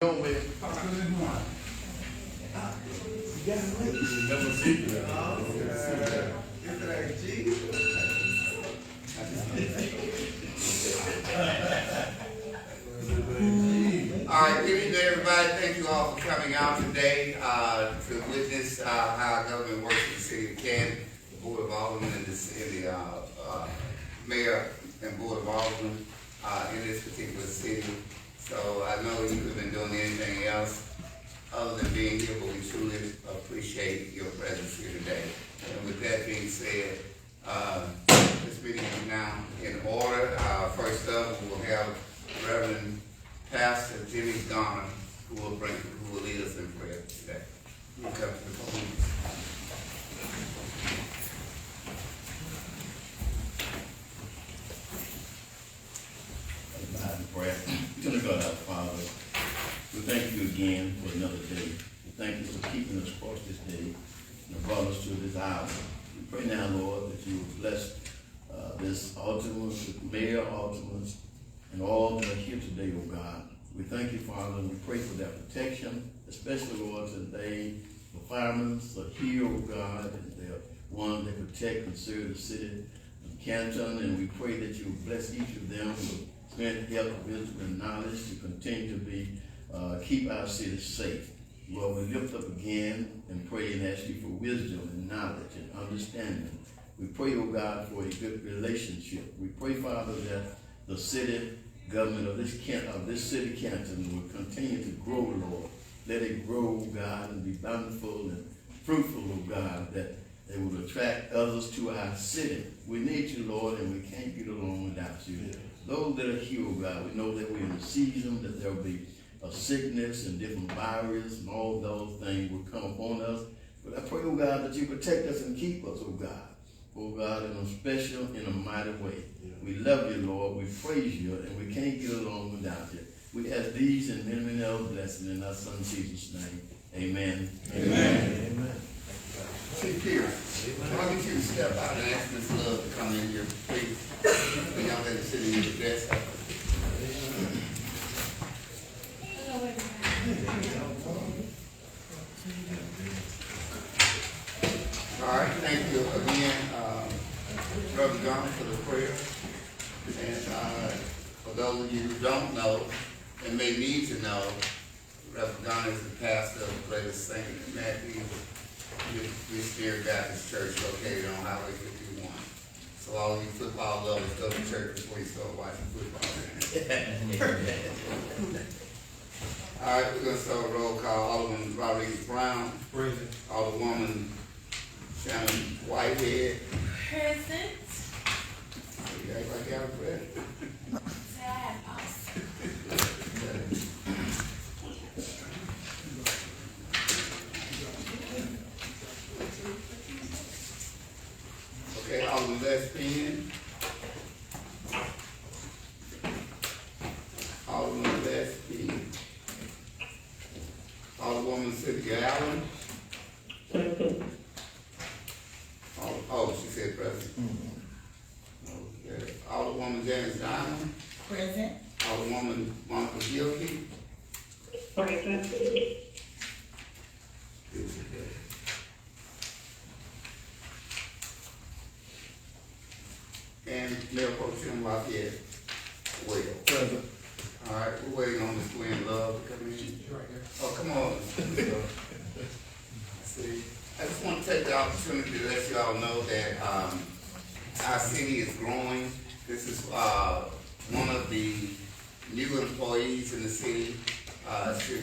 Yo, man. Never see that. All right, good evening, everybody. Thank you all for coming out today to witness how our government works in the city of Canton, the Board of Aldermen, and the Mayor and Board of Aldermen in this particular city. So I know you could have been doing anything else other than being here, but we truly appreciate your presence here today. And with that being said, this meeting is now in order. First up, we will have Reverend Pastor Jimmy Garner, who will lead us in prayer today. We'll come to the podium. Dear God, our Father, we thank you again for another day. We thank you for keeping us across this day and brought us to this hour. We pray now, Lord, that you will bless this Alderman, Mayor Alderman, and all that are here today, oh God. We thank you, Father, and we pray for their protection, especially, Lord, today the firemen are here, oh God, and they're one that protect and serve the city of Canton, and we pray that you will bless each of them with strength, health, wisdom, and knowledge to continue to be keep our city safe. Lord, we lift up again and pray and ask you for wisdom and knowledge and understanding. We pray, oh God, for a good relationship. We pray, Father, that the city government of this city, Canton, will continue to grow, Lord. Let it grow, God, and be bountiful and fruitful, oh God, that they will attract others to our city. We need you, Lord, and we can't get along without you. Those that are here, oh God, we know that we're in a season that there will be a sickness and different viruses and all those things will come upon us. But I pray, oh God, that you protect us and keep us, oh God. Oh God, in a special, in a mighty way. We love you, Lord. We praise you, and we can't get along without you. We ask these and many, many other blessings in our Son Jesus' name. Amen. Amen. Amen. See, Pierce, why don't you step out and ask Miss Love to come in here, please? The young lady sitting in the desk. All right, thank you again, Brother John, for the prayer. And for those of you who don't know and may need to know, Reverend John is the pastor of the greatest St. Matthew Missionary Baptist Church located on Highway 51. So all of you football lovers, go to church before you start watching football. All right, we're going to start a roll call. Alderman Rodriguez Brown. Present. Alderwoman Shannon Whitehead. Present. You act like y'all present. Say I have house. Okay, Alderman Les Penn. Alderman Les Penn. Alderwoman Cynthia Allen. Oh, she said present. Okay. Alderwoman Janice Diamond. Present. Alderwoman Monica Gilkey. Present. And Mayor Pro Tem Lafayette Well. Present. All right, we're waiting on Ms. Gwen Love to come in. Right here. Oh, come on. See, I just want to take the opportunity to let you all know that our city is growing. This is one of the new employees in the city.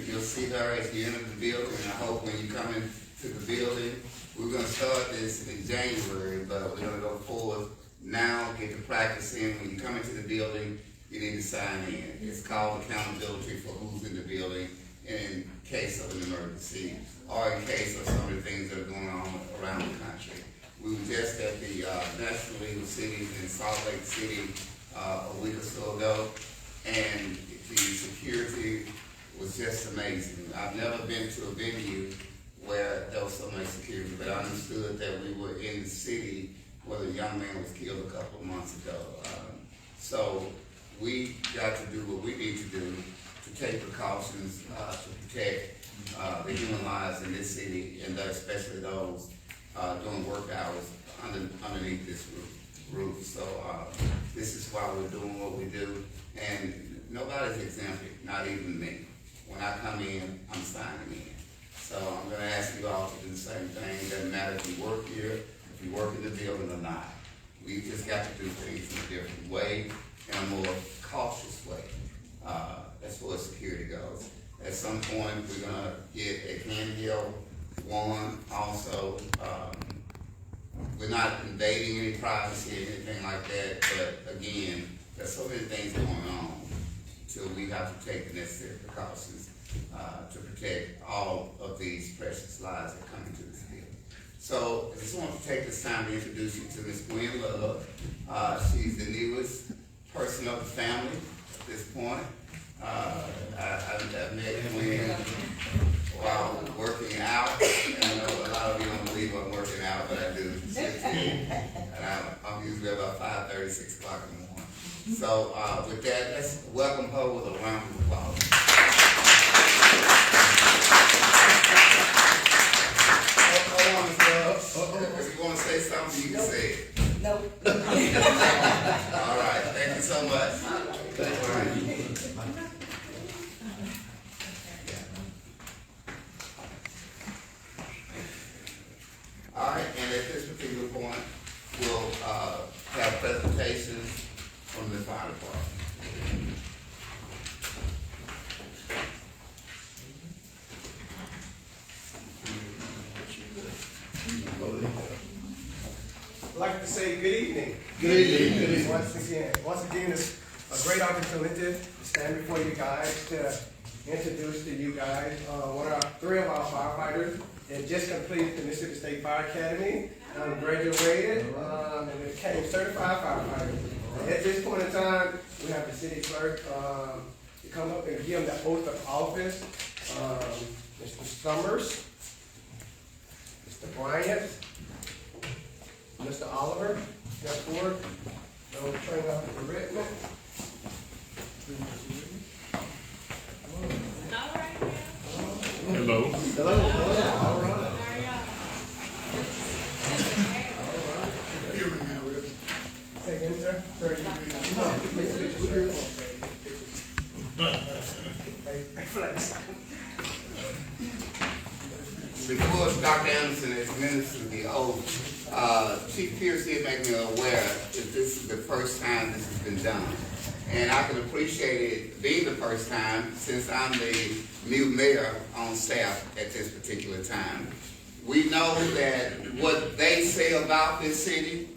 You'll see her as you enter the building, and I hope when you come into the building, we're going to start this in January, but we're going to go forward now, get the practice in. When you come into the building, you need to sign in. It's called accountability for who's in the building in case of an emergency or in case of some of the things that are going on around the country. We were just at the National League of Cities in Salt Lake City a week or so ago, and the security was just amazing. I've never been to a venue where there was so much security, but I understood that we were in the city where the young man was killed a couple of months ago. So we got to do what we need to do to to take precautions to protect the human lives in this city, and especially those doing work hours underneath this roof. So this is why we're doing what we do, and nobody's exempted, not even me. When I come in, I'm signing in. So I'm going to ask you all to do the same thing. It doesn't matter if you work here, if you work in the building or not. We just got to do things in a different way, in a more cautious way, as far as security goes. At some point, we're going to get a handheld one also. We're not invading any privacy or anything like that, but again, there's so many things going on till we have to take the necessary precautions to protect all of these precious lives that come into this field. So I just want to take this time to introduce you to Ms. Gwen Love. She's the newest person of the family at this point. I met Gwen while working out. And I know a lot of you don't believe I'm working out, but I do. And I'm usually about 5:30, 6 o'clock in the morning. So with that, let's welcome her with a round of applause. Hold on, Ms. Love. If you want to say something, you can say it. Nope. All right, thank you so much. All right, and at this particular point, we'll have presentations from the fire department. I'd like to say good evening. Good evening. Once again, it's a great opportunity to stand before you guys to introduce to you guys three of our firefighters that just completed the Mississippi State Fire Academy, graduated, and became certified firefighters. And at this point in time, we have the city clerk to come up and give them the oath of office. Mr. Summers, Mr. Bryant, Mr. Oliver, step forward. No train up the commitment. Hello. Hello. All right. Say again, sir. Before Dr. Anderson administers the oath, Chief Pierce did make me aware that this is the first time this has been done. And I can appreciate it being the first time since I'm the new mayor on staff at this particular time. We know that what they say about this city,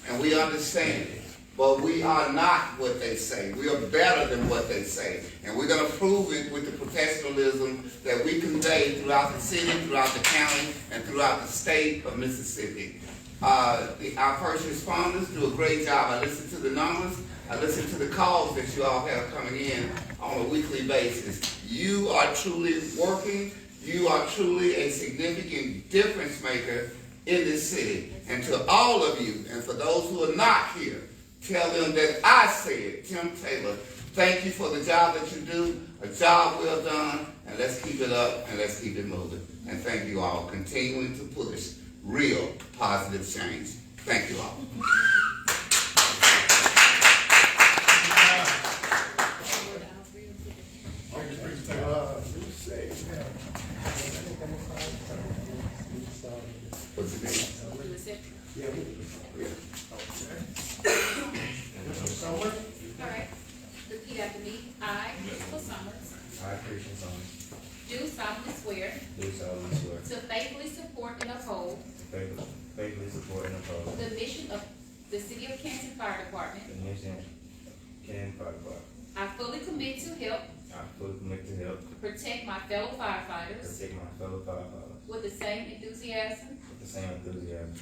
and we understand it, but we are not what they say. We are better than what they say. And we're going to prove it with the professionalism that we convey throughout the city, throughout the county, and throughout the state of Mississippi. Our first responders do a great job. I listen to the numbers. I listen to the calls that you all have coming in on a weekly basis. You are truly working. You are truly a significant difference maker in this city. And to all of you, and for those who are not here, tell them that I said, Tim Taylor, thank you for the job that you do, a job well done, and let's keep it up and let's keep it moving. And thank you all, continuing to push real positive change. Thank you all. What's your name? All right. Repeat after me. I, Crystal Summers, I, Christian Summers, do solemnly swear do solemnly swear to faithfully support and uphold to faithfully support and uphold the mission of the City of Canton Fire Department. the mission Canton Fire Department. I fully commit to help I fully commit to help protect my fellow firefighters protect my fellow firefighters with the same enthusiasm with the same enthusiasm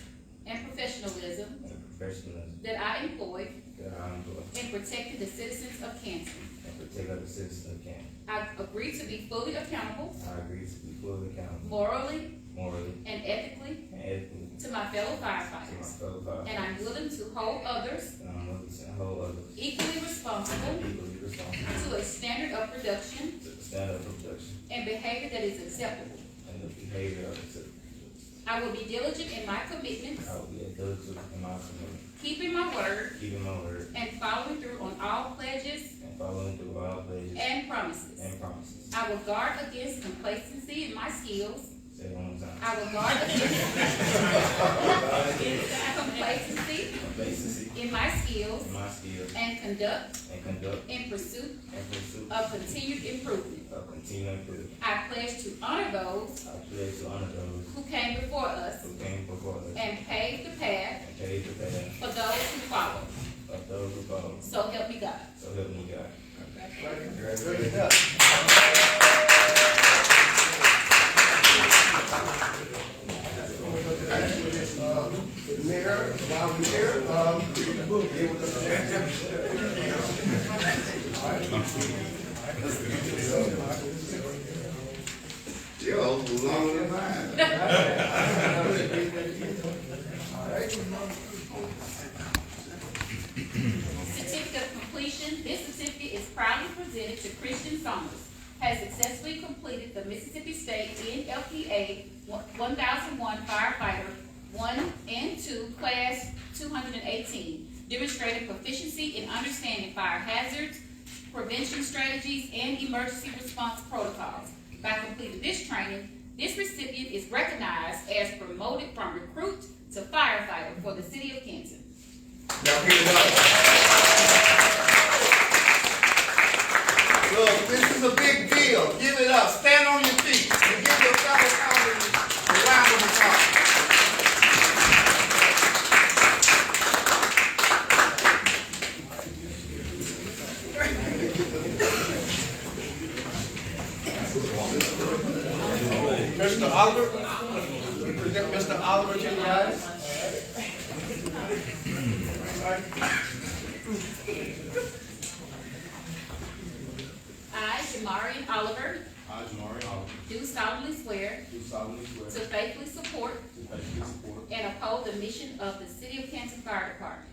and professionalism and professionalism that I employ that I employ in protecting the citizens of Canton. and protect other citizens of Canton. I agree to be fully accountable I agree to be fully accountable morally morally and ethically and ethically to my fellow to my firefighters. fellow firefighters, And I'm willing to hold others and I'm willing to hold others equally responsible equally responsible to a standard of production to standard of production and behavior that is acceptable. and the behavior of the I will be diligent in my commitments, I will be diligent in my commitment, keeping my word, keeping my word, and following through on all pledges and following through all pledges and promises. and promises. I will guard against complacency in my skills. Say it one more time. I will guard against complacency Complacency in my skills in my skills and conduct and conduct in pursuit and pursuit of continued improvement. of continuing improvement. I pledge to honor those I pledge to honor those who came before us who came before us and paved the path and paved the path for those who follow. of those who follow. So help me God. So help me God. Good enough. Mayor, while we're here, deal with Yo, who's longer than mine? Certificate of completion. This certificate is proudly presented to Christian Summers. Has successfully completed the Mississippi State NLPA 1001 Firefighter 1 and 2 Class 218, demonstrating proficiency in understanding fire hazards, prevention strategies, and emergency response protocols. By completing this training, this recipient is recognized as promoted from recruit to firefighter for the city of Canton. Y'all give it up. Look, this is a big deal. Give it up. Stand on your feet and give your fellow colleagues a round of applause. Mr. Oliver, we present Mr. Oliver to you guys. I, Jamarian Oliver, I, Jamari Oliver, do solemnly swear do solemnly swear to faithfully support to faithfully support and uphold the mission of the City of Canton Fire Department.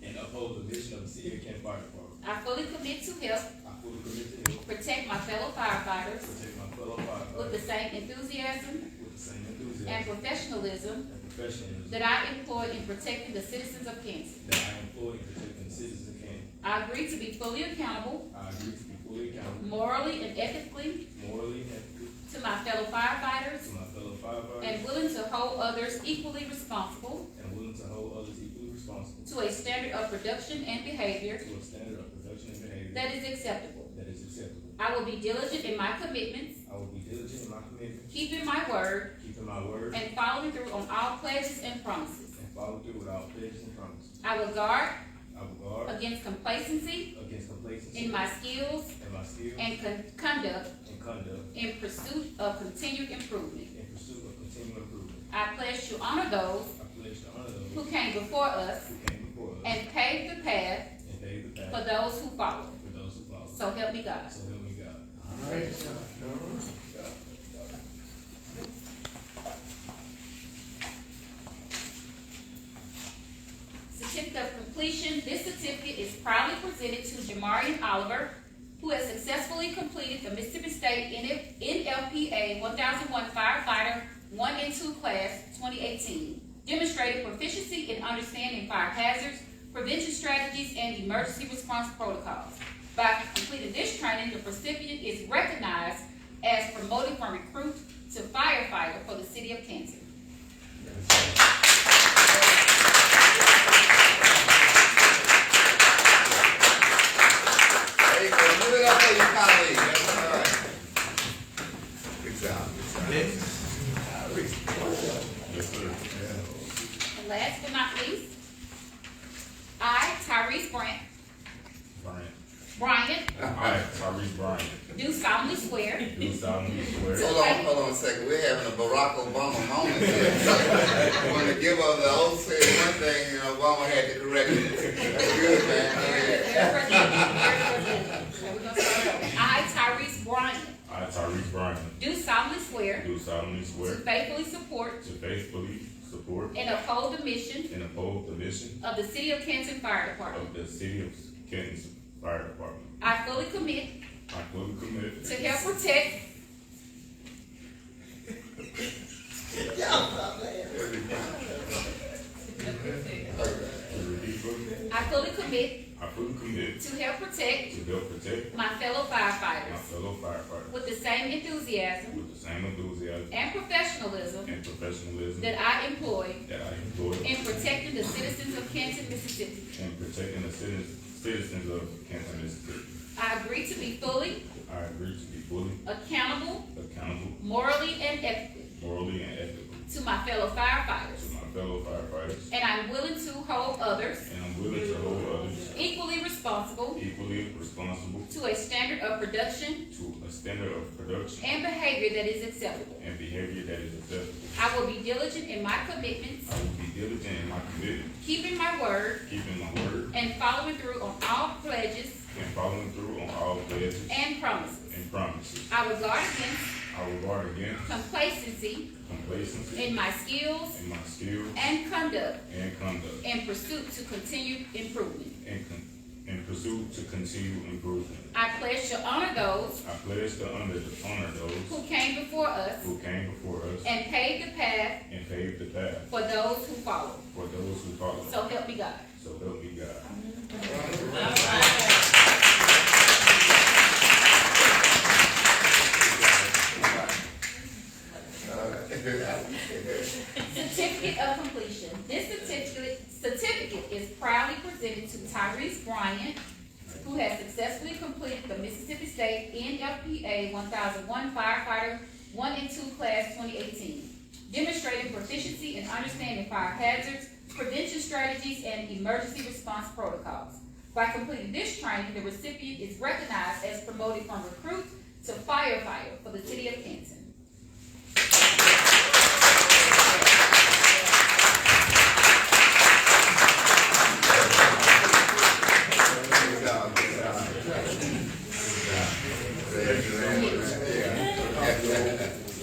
and uphold the mission of the City of Canton Fire Department. I fully commit to help I fully commit to help protect my fellow firefighters protect my fellow with the firefighters same enthusiasm with the same and enthusiasm professionalism and professionalism that I employ in protecting the citizens of Canton. that I employ in protecting the citizens of Canton. I agree to be fully accountable, I agree to be fully accountable morally and ethically, morally and ethically to my fellow firefighters, to my fellow firefighters and willing to hold others equally responsible and willing to hold others equally responsible to a standard of production and behavior to a standard of production and behavior that is acceptable. that is acceptable. I will be diligent in my commitments, I will be diligent in my commitment, keeping my word, keeping my word, and following through on all pledges and promises. and follow through with all pledges and promises. I will guard I will guard against complacency against complacency in my skills and my skills and conduct and conduct in pursuit of continued improvement. in pursuit of continual improvement. I pledge to honor those I pledge to honor those who came before us who came before us and paved the path and paved the for path those who follow. for those who follow. So help me God. So help me God. All right. Certificate of completion. This certificate is proudly presented to Jamarian Oliver, who has successfully completed the Mississippi State NLPA 1001 Firefighter 1 and 2 Class 2018, demonstrating proficiency in understanding fire hazards, prevention strategies, and emergency response protocols. By completing this training, the recipient is recognized as promoted from recruit to firefighter for the city of Canton. There you go. Give it up for your colleagues. That's all right. Good job. And last but not least, I, Tyrese Bryant, Alright, Tyrese Bryant. do solemnly swear Do solemnly swear. Hold on a second. We're having a Barack Obama moment here. When the giver of the oath said one thing, and Obama had to correct it. That's good, man. I, Tyrese Bryant, I, Tyrese Bryant. do solemnly swear Do solemnly to swear faithfully support to faithfully support and uphold the mission and uphold the mission of the City of Canton Fire Department. of the City of Canton Fire Department. I fully commit I fully commit to help protect, I fully commit I fully commit to help protect to help protect my fellow my firefighters fellow firefighters with the same enthusiasm with the same enthusiasm and professionalism and professionalism that I employ that I employ in protecting the citizens of Canton, Mississippi. in protecting the citizens of Canton, Mississippi. I agree to be fully I agree to be fully accountable, accountable morally and ethically morally and ethically to my fellow to firefighters, my fellow firefighters, and I'm willing to hold others and I'm willing to hold others equally responsible equally responsible to a standard of production to a standard of production and behavior that is acceptable. and behavior that is acceptable. I will be diligent in my commitments, I will be diligent in my commitment, keeping my word, keeping my word, and following through on all pledges and following through on all pledges and promises. and promises. I will guard against I will guard against complacency complacency in my skills in my skills and conduct and conduct in pursuit to continued improvement. in pursuit to continue improvement. I pledge to honor those I pledge to honor those who came before us who came before us and paved the path and paved the path for those who follow. for those who follow. So help me God. So help me God. Certificate of completion. This certificate is proudly presented to Tyrese Bryant, who has successfully completed the Mississippi State NFPA 1001 Firefighter 1 and 2 Class 2018, demonstrating proficiency in understanding fire hazards, prevention strategies, and emergency response protocols. By completing this training, the recipient is recognized as promoted from recruit to firefighter for the city of Canton.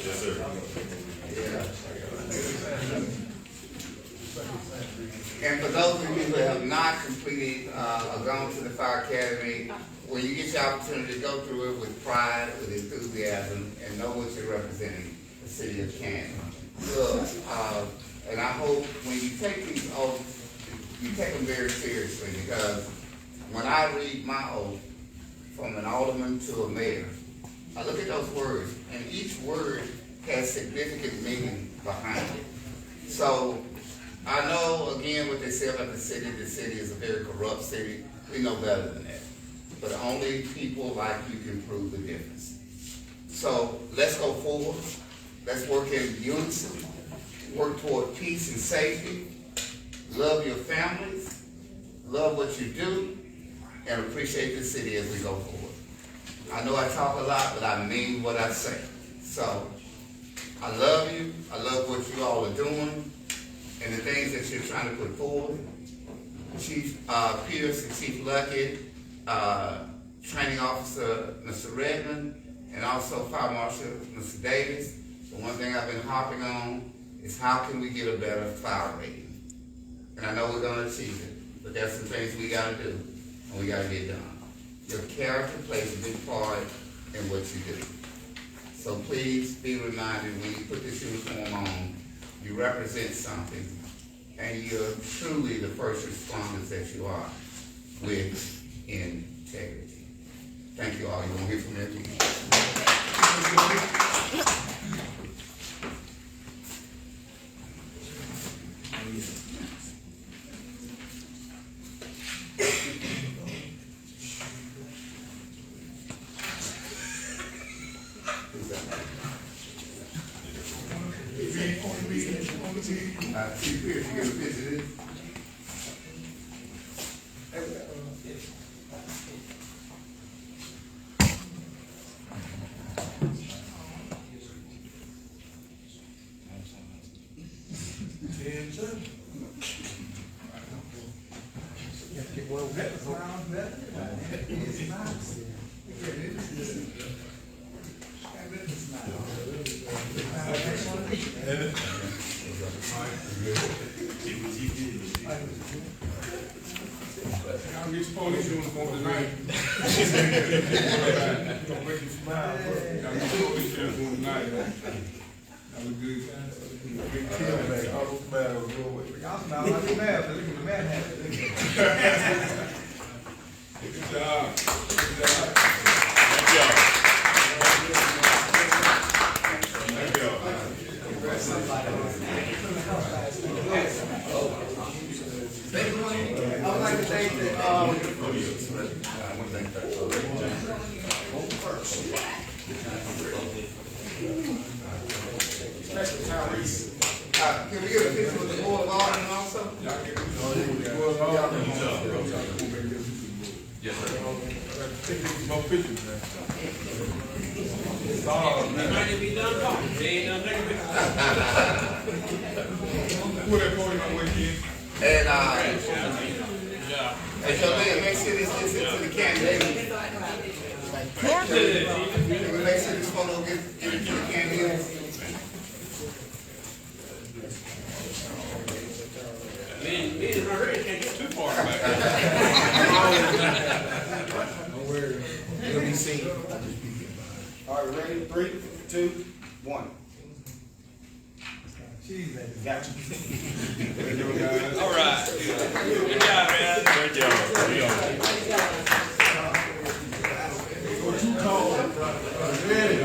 Yes, sir. And for those of you who have not completed, or gone to the Fire Academy, when you get the opportunity to go through it with pride, with enthusiasm, and know what you're representing, the city of Canton. Look, and I hope when you take these oaths, you take them very seriously, because when I read my oath, from an alderman to a mayor, I look at those words, and each word has significant meaning behind it. So, I know, again, what they say about the city is a very corrupt city. We know better than that. But only people like you can prove the difference. So, let's go forward. Let's work in unison. Work toward peace and safety. Love your families. Love what you do. And appreciate the city as we go forward. I know I talk a lot, but I mean what I say. So, I love you. I love what you all are doing and the things that you're trying to put forward. Chief Pierce and Chief Luckett, Training Officer Mr. Redmond, and also Fire Marshal Mr. Davis. The one thing I've been harping on is how can we get a better fire rating? And I know we're going to achieve it, but there's some things we got to do, and we got to get done. Your character plays a big part in what you do. So please be reminded when you put this uniform on, you represent something, and you're truly the first responders that you are, with integrity. Thank you all. You won't hear from me again. Chief Pierce, you get a picture of this? I'll get your police uniform tonight. gonna break your smile, bro. Now, you know this shit is going night, man. That was good. Big kill, man. All those smiles will go away. Y'all smile like a man, but look at the man hat. Good job. Good job. Thank y'all. Thank y'all. I would like to thank Can we get a picture with the board of alderman also? Yes, sir. More pictures, man. Who that podium I went in? And, hey, so make sure this gets into the candidate. Can we make sure this photo gets into the candidate? Me and my red can't get too far back. Don't worry, it'll be seen. All right, ready? 3, 2, 1. Jeez, man, got you. All right. Good job, man. Thank y'all. Thank y'all. What you call it? Ready?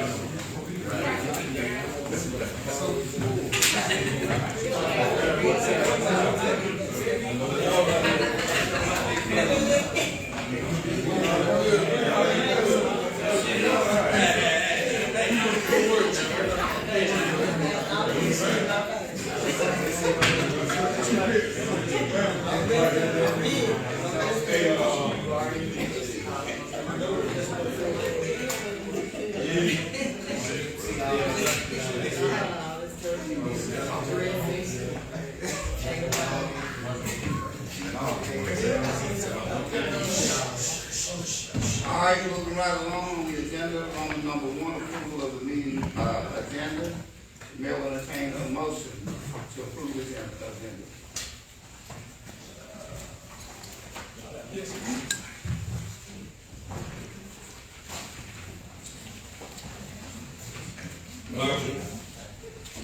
All right, moving right along on the agenda, on number 1, approval of the meeting, agenda. Mayor will entertain a motion to approve the agenda.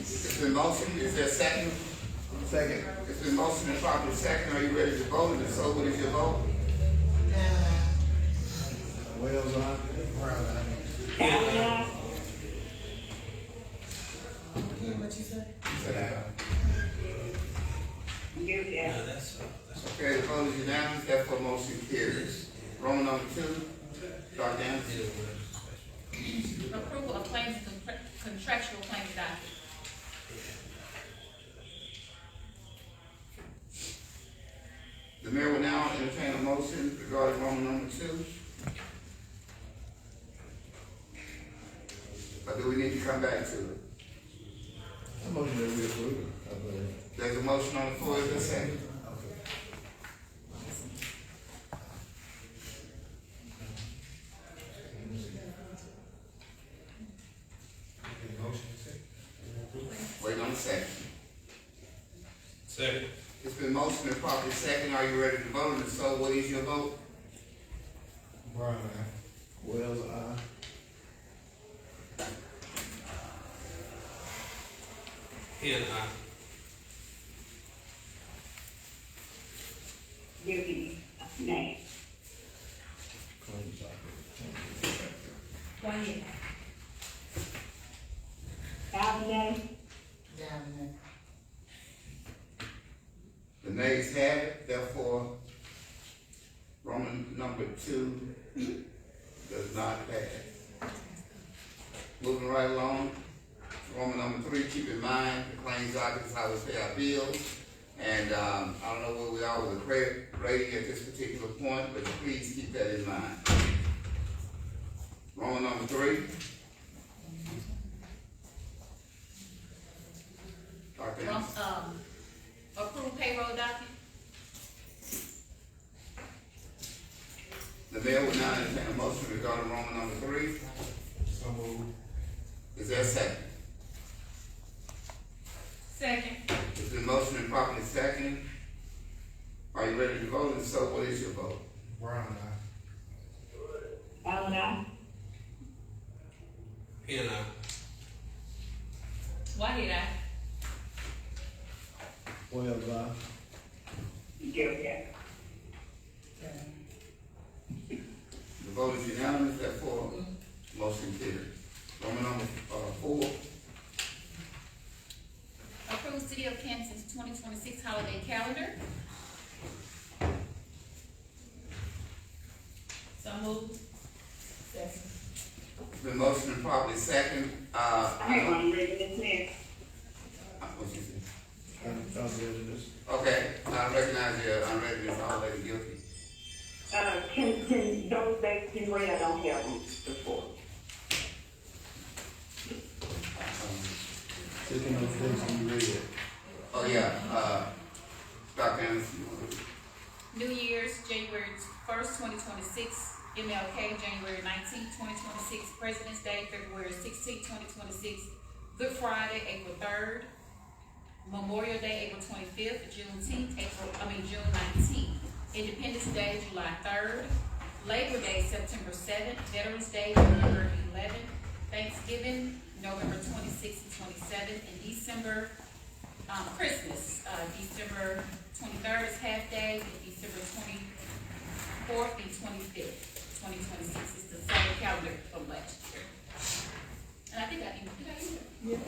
It's been motioned, is there a second? Second. It's been motioned and properly second, are you ready to vote? And if so, what is your vote? Wells on. Okay, the vote is unanimous, therefore motion carries. Roman number 2, Dr. Anderson. Approval of claims and contractual claims docket. The mayor will now entertain a motion regarding Roman number 2. Or do we need to come back to it? There's a motion on the floor, is there a second? Wait on a second. Second. It's been motioned and properly second, are you ready to vote? And if so, what is your vote? Wells on. Hill, aye. Deputy, nay. Wanye. Alvin, nay. The nays have it, therefore, Roman number 2 does not pass. Moving right along, Roman number 3, keep in mind, the claims docket is how we pay our bills. And, I don't know where we are with the credit rating at this particular point, but please keep that in mind. Roman number 3. Dr. Anderson. Approve payroll docket. The mayor will now entertain a motion regarding Roman number 3. So moved. Is there a second? Second. It's been motioned and properly seconded. Are you ready to vote? And so, what is your vote? Brown eye. Alvin, aye. And, Whitehead, aye. Wells, aye. Guilty. The vote is unanimous, therefore, motion carries. Roman number, 4, Approve City of Canton's 2026 holiday calendar. So moved. Second. the motion and properly second, I have one reading this next. what you say? Unreadiness. Okay, I recognize your unreadiness, all lady guilty. Can those dates be read? I don't have them before. Taking those things you read. Oh, yeah, Dr. Anderson, you want to- New Year's, January 1st, 2026. MLK, January 19th, 2026. President's Day, February 16th, 2026. Good Friday, April 3rd. Memorial Day, April 25th. Juneteenth, June 19th. Independence Day, July 3rd. Labor Day, September 7th. Veterans Day, November 11th. Thanksgiving, November 26th and 27th. And December, Christmas, December 23rd is half day, and December 24th and 25th. 2026 is the same calendar from last year. And I think I even, did I even? Yeah.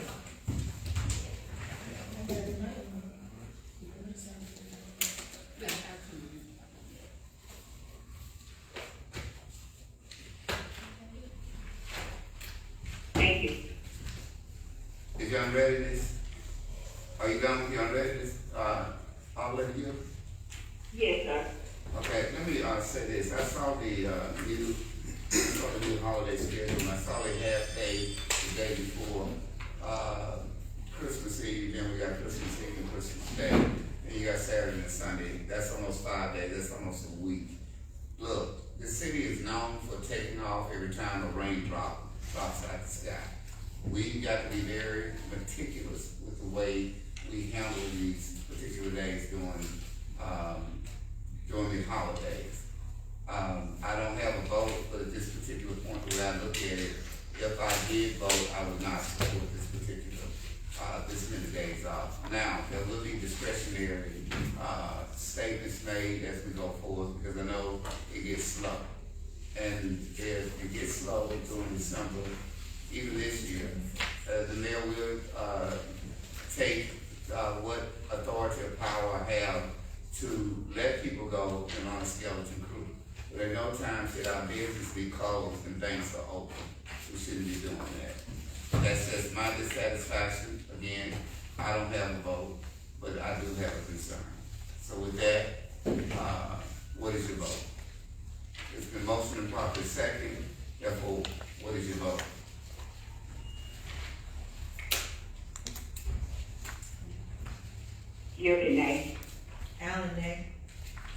Thank you. is your unreadiness, are you done with your unreadiness, all lady guilty? Yes, sir. Okay, let me, say this, I saw the new holiday schedule, and I saw a half day the day before, Christmas Eve, then we got Christmas Eve and Christmas Day, and you got Saturday and Sunday, that's almost 5 days, that's almost a week. Look, the city is known for taking off every time a raindrop drops out the sky. We got to be very meticulous with the way we handle these particular days during the holidays. I don't have a vote, but at this particular point where I look at it, if I did vote, I would not support this particular, this many days off. Now, there will be discretionary, statements made as we go forward, because I know it gets slow. And if it gets slow during December, even this year, the mayor will, take, what authority or power I have to let people go and on a skeleton crew. But at no time should our business be closed and things are open. We shouldn't be doing that. That's just my dissatisfaction. Again, I don't have a vote, but I do have a concern. So with that, what is your vote? It's been motion and properly second. Therefore, what is your vote? Guilty, nay. Allen, nay.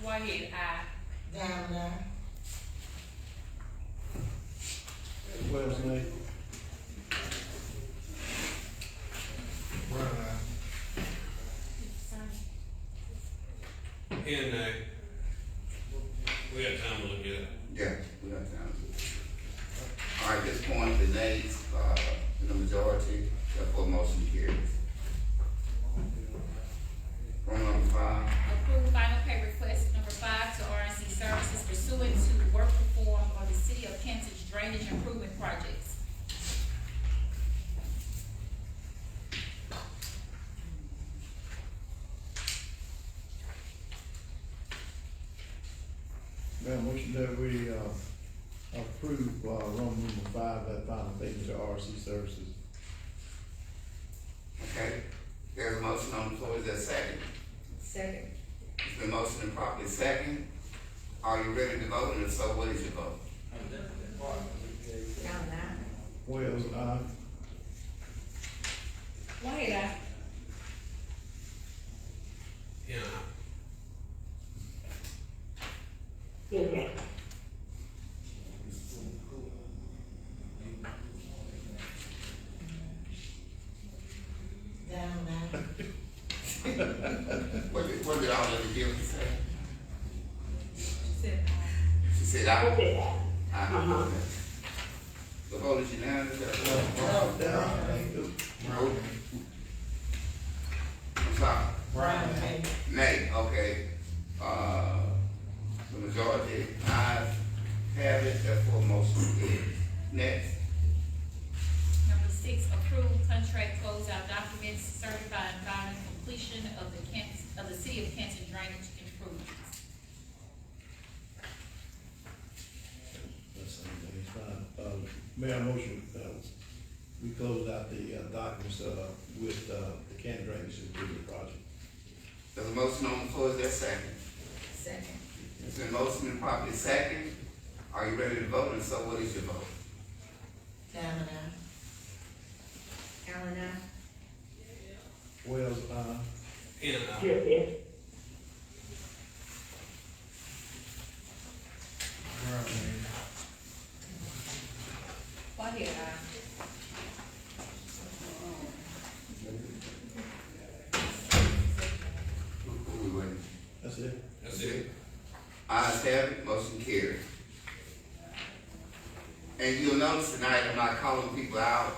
Whitehead, aye. Down, nay. Wells, nay. Brown eye. and, we got time to look at it. Yeah, we got time to do it. All right, at this point, the nays, in the majority, therefore motion carries. Roman number 5. Approve final pay request number 5 to RNC Services pursuant to work performed on the City of Canton's drainage improvement projects. Madam motion that we, approve, Roman number 5, that final payment to RC Services. Okay, there's a motion on the floor, is there a second? Second. It's been motion and properly second. Are you ready to vote, and if so, what is your vote? Allen, aye. Wells, aye. Whitehead, aye. Yeah, Guilty. Down, aye. What did all of the guilty say? She said aye. She said aye. Guilty. Aye. The vote is unanimous. I'm sorry. Nay, okay. The majority ayes have it, therefore motion is. Next. Number 6, approve contract closeout documents certifying final completion of the City of Canton drainage improvements. That's something, it's fine. Mayor, motion, we closed out the, documents, with, the Canton Drainage Improvement Project. There's a motion on the floor, is there a second? Second. It's been motion and properly second. Are you ready to vote, and so what is your vote? Allen, aye. Wells, And, Yes, yes. Whitehead, aye. Who we waiting? that's it. that's it. Ayes have it, motion carried. And you'll notice tonight, I'm not calling people out,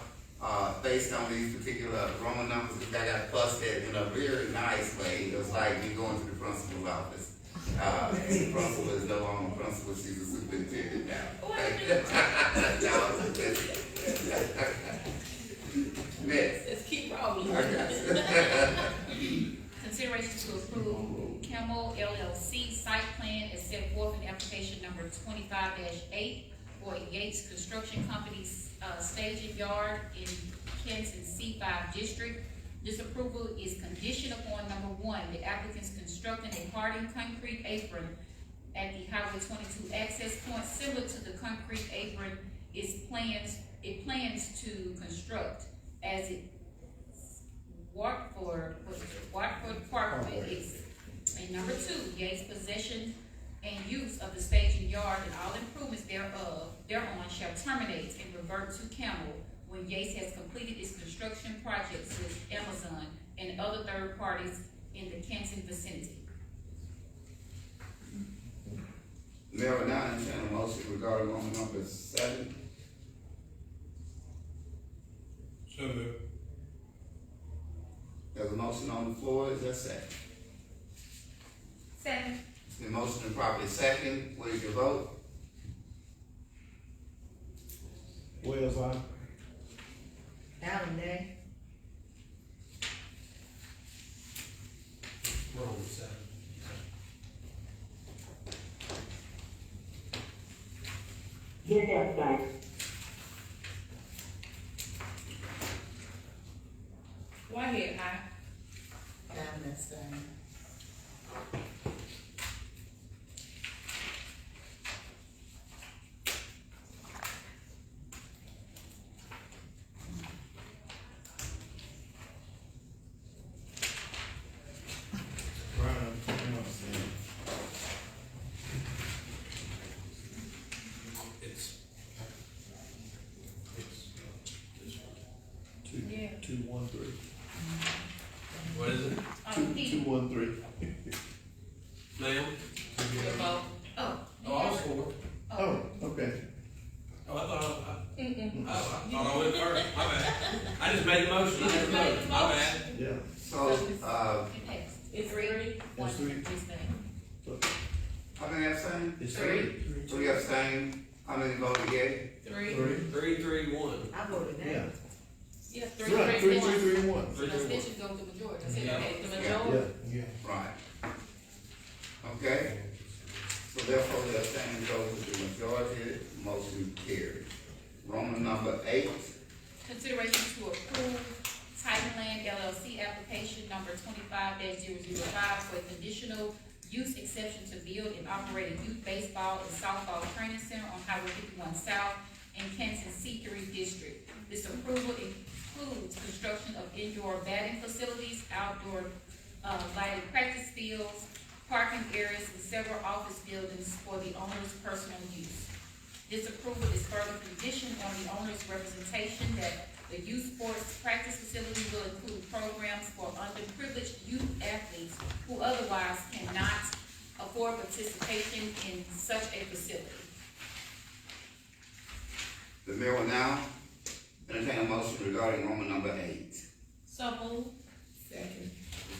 based on these particular Roman numbers, because I got busted in a very nice way. It was like me going to the principal's office. The principal is no longer principal, she's a superintendent now. Next. Let's keep rolling. I got you. Consideration to approve Camel LLC site plan as set forth in application number 25-8 for Yates Construction Company's staging yard in Canton C5 district. This approval is conditioned upon number 1, the applicants constructing a hardened concrete apron at the Highway 22 access point, similar to the concrete apron it plans to construct as it Watford Parkway exit. And number 2, Yates possession and use of the staging yard and all improvements thereon shall terminate and revert to Camel when Yates has completed its construction projects with Amazon and other third parties in the Canton vicinity. Mayor, I now entertain a motion regarding Roman number 7. So moved. There's a motion on the floor, is there a second? Second. It's been motion and properly second, what is your vote? Wells, Allen, nay. Wrong, 7. Yes, yes, sir. Whitehead, aye. Allen, abstain. Yeah. 213. What is it? Pete, 213. Ma'am? your vote. Oh. Oh, I was for. Oh, okay. Oh, I thought I went first, my bad. I just made the motion, I didn't vote, my bad. Yeah. So, It passed. It's 3, 1, It's 3. abstain. how many abstain? It's 3. 3 abstain, how many voted yea? 3. 3-3-1. I voted nay. Yeah. Yeah, 3, Right, 3, 3, 3, and 1. So the abstentions go to the majority. I said, Yeah. okay, the Yeah, majority. yeah. Right. Okay, so therefore the abstaining goes with the majority, motion carried. Roman number 8, Consideration to approve Titan Land LLC application number 25-005 for a conditional use exception to build and operate a youth baseball and softball training center on Highway 51 South in Canton C3 district. This approval includes construction of indoor batting facilities, outdoor lighted practice fields, parking areas, and several office buildings for the owner's personal use. This approval is further conditioned on the owner's representation that the youth sports practice facility will include programs for underprivileged youth athletes who otherwise cannot afford participation in such a facility. The mayor will now entertain a motion regarding Roman number 8. So moved. Second.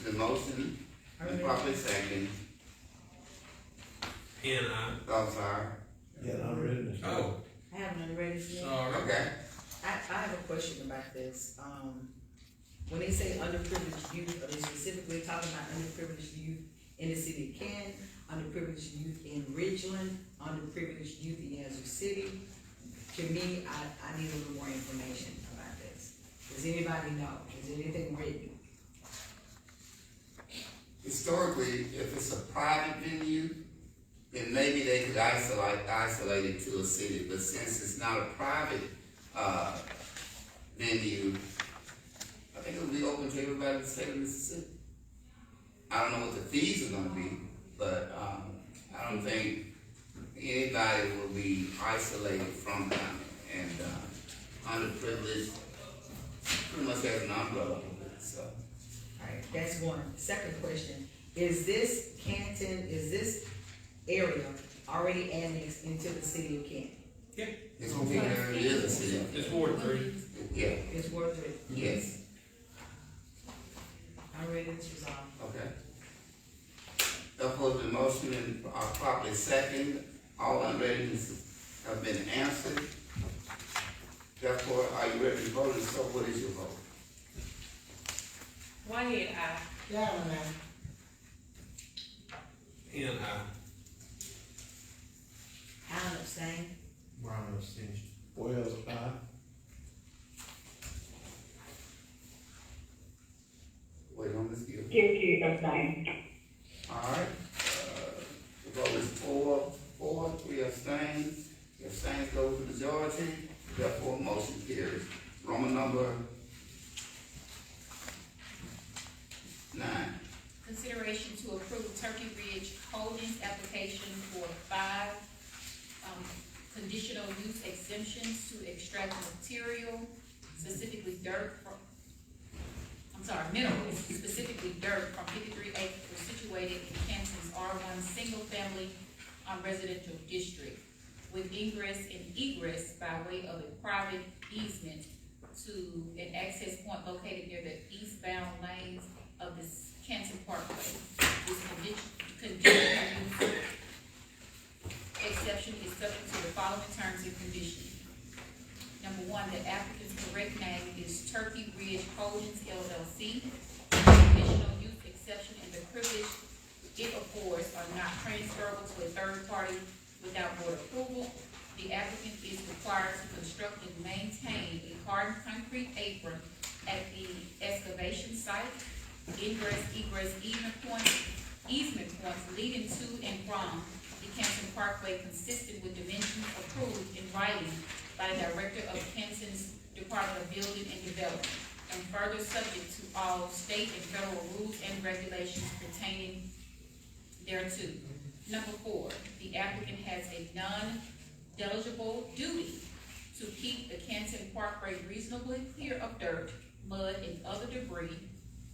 The motion, and properly second. And I. I'm sorry. Yeah, I'm ready to start. Oh, I haven't read it yet. sorry. Okay. I have a question about this. When they say underprivileged youth, are they specifically talking about underprivileged youth in the city of Canton, underprivileged youth in Ridgeland, underprivileged youth in Yazoo City? To me, I need a little more information about this. Does anybody know? Is there anything written? Historically, if it's a private venue, then maybe they could isolate it to a city, but since it's not a private, venue, I think it'll be open to everybody in the state of Mississippi. I don't know what the fees are gonna be, but, I don't think anybody will be isolated from them, and, underprivileged pretty much has an umbrella over it, so. Alright, that's one. Second question, is this Canton, is this area already annexed into the city of Canton? Yeah, It's gonna be there, it is a city. it's Ward 3. Yeah, It's worth it. yes, I'm ready to resolve. okay. Therefore, the motion and properly second, all unreadiness have been answered. Therefore, are you ready to vote? And so what is your vote? Whitehead, aye. Galvin, And I. Allen abstain. Brown abstention. Wells, aye. Wait on this deal. Kirky abstain. All right, the vote is 4, 3 abstains. The abstains go with the majority, therefore motion carries. Roman number 9. Consideration to approve Turkey Ridge Holdings application for 5, conditional use exemptions to extract material, specifically minerals, specifically dirt from 53 acres situated in Canton's R1 single-family residential district, with ingress and egress by way of a private easement to an access point located near the eastbound lanes of this Canton Parkway. This conditional use exception is subject to the following terms and conditions. Number 1, the applicant's correct name is Turkey Ridge Holdings LLC. Conditional use exception and the privilege it affords are not transferable to a third party without board approval. The applicant is required to construct and maintain a hardened concrete apron at the excavation site. Ingress, egress, easement points leading to and from the Canton Parkway consistent with dimensions approved in writing by the Director of Canton's Department of Building and Development, and further subject to all state and federal rules and regulations pertaining thereto. Number 4, the applicant has a non-deligible duty to keep the Canton Parkway reasonably clear of dirt, mud, and other debris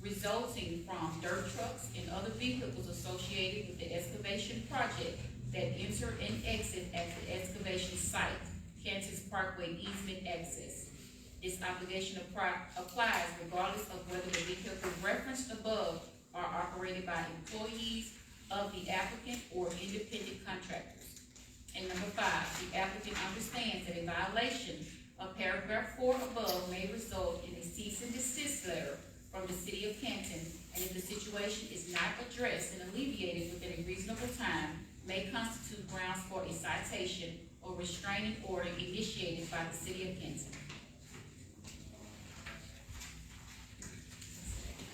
resulting from dirt trucks and other vehicles associated with the excavation project that enter and exit at the excavation site, Canton's Parkway easement access. This obligation applies regardless of whether the vehicles referenced above are operated by employees of the applicant or independent contractors. And number 5, the applicant understands that a violation of paragraph 4 above may result in a cease and desist letter from the city of Canton, and if the situation is not addressed and alleviated within a reasonable time, may constitute grounds for a citation or restraining order initiated by the city of Canton.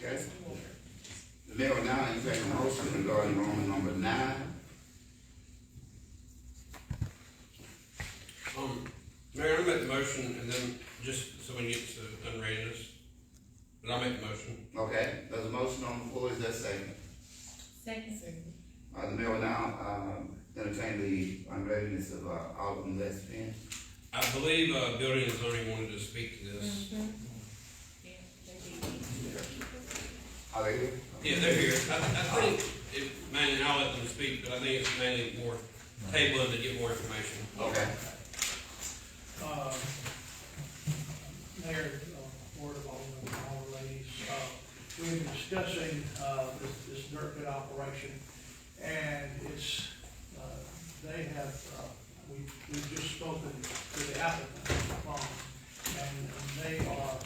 Okay. The mayor will now entertain a motion regarding Roman number 9. Mayor, I'll make the motion, and then just so we get to unreadiness, but I'll make the motion. Okay, there's a motion on the floor, is there a second? Second. The mayor will now, entertain the unreadiness of, Alderman Les Penn. I believe, Building and Zoning wanted to speak to this. Are they here? Yeah, they're here. I think, mainly, I'll let them speak, but I think it's mainly more tabling to get more information. Okay. Mayor, Board of Aldermen, all the ladies, we've been discussing, this dirt pit operation, and it's, they have, we've just spoken to the applicant, and they are,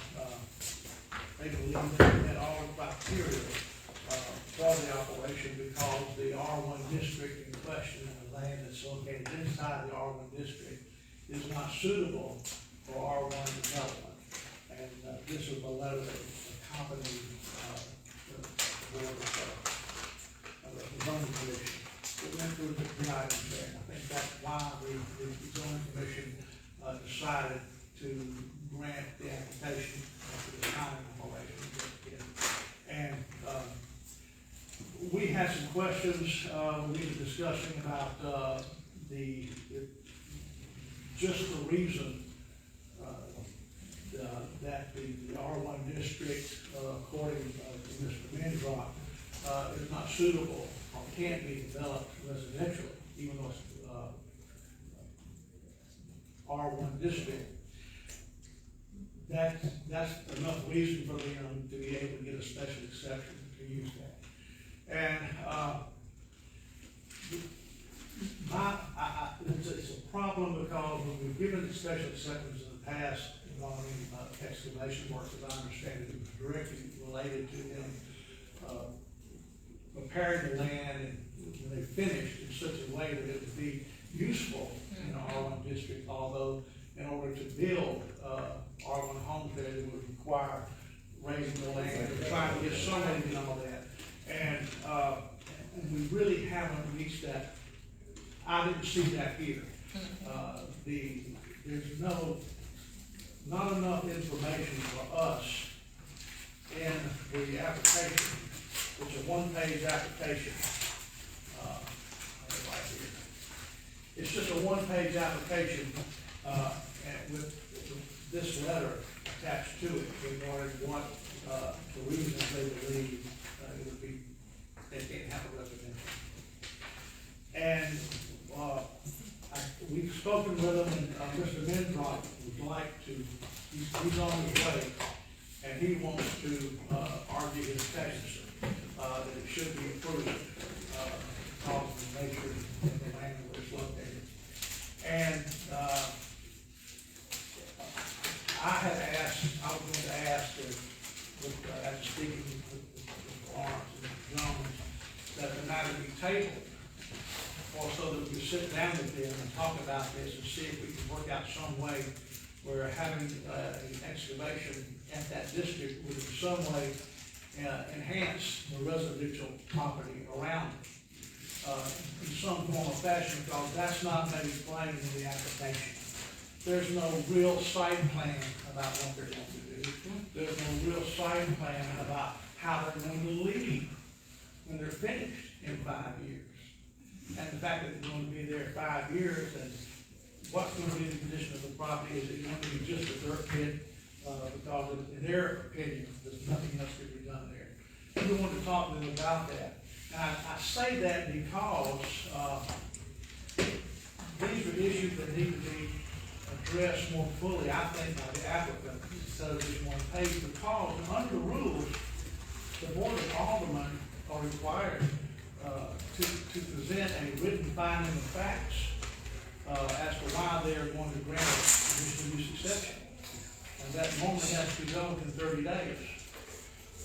they believe they met all the criteria, for the operation because the R1 district in question and the land that's located inside the R1 district is not suitable for R1 development. And this was a letter that accompanied the board of the zoning commission. It went through the items there, and I think that's why the zoning commission decided to grant the application to the county operation. And we had some questions we were discussing about just the reason that the R1 district, according to Mr. Mendrock, is not suitable or can't be developed residentially, even though it's R1 district. That's enough reason for them to be able to get a special exception to use that. And it's a problem because when we've given the special exceptions in the past involving excavation work, as I understand it, it was directly related to them preparing the land and when they finished in such a way that it would be useful in the R1 district, although in order to build R1 homes there, it would require raising the land and trying to get somebody and all that. And we really haven't reached that. I didn't see that here. There's not enough information for us in the application. It's a one-page application. Right here. It's just a one-page application, and with this letter attached to it regarding what the reasons they believe it would be, they can't have a residential. And we've spoken with them, and Mr. Mendrock would like to, he's on his way, and he wants to argue his case, that it should be approved because of the nature of the land where it's located. And I was going to ask, after speaking with Lawrence and Jones, that the matter be tabled, or so that we sit down with them and talk about this and see if we can work out some way where having an excavation at that district would in some way enhance the residential property around it in some form or fashion, because that's not made plain in the application. There's no real site plan about what they're going to do. There's no real site plan about how they're going to leave when they're finished in 5 years. And the fact that they're going to be there 5 years, and what's going to be the condition of the property, is it going to be just a dirt pit? Because in their opinion, there's nothing else to be done there. We want to talk to them about that. Now, I say that because these are issues that need to be addressed more fully, I think, by the applicant, instead of just one page, because under the rules, the Board of Aldermen are required to present a written finding of facts as to why they are going to grant a conditional use exception. And that normally has to go within 30 days.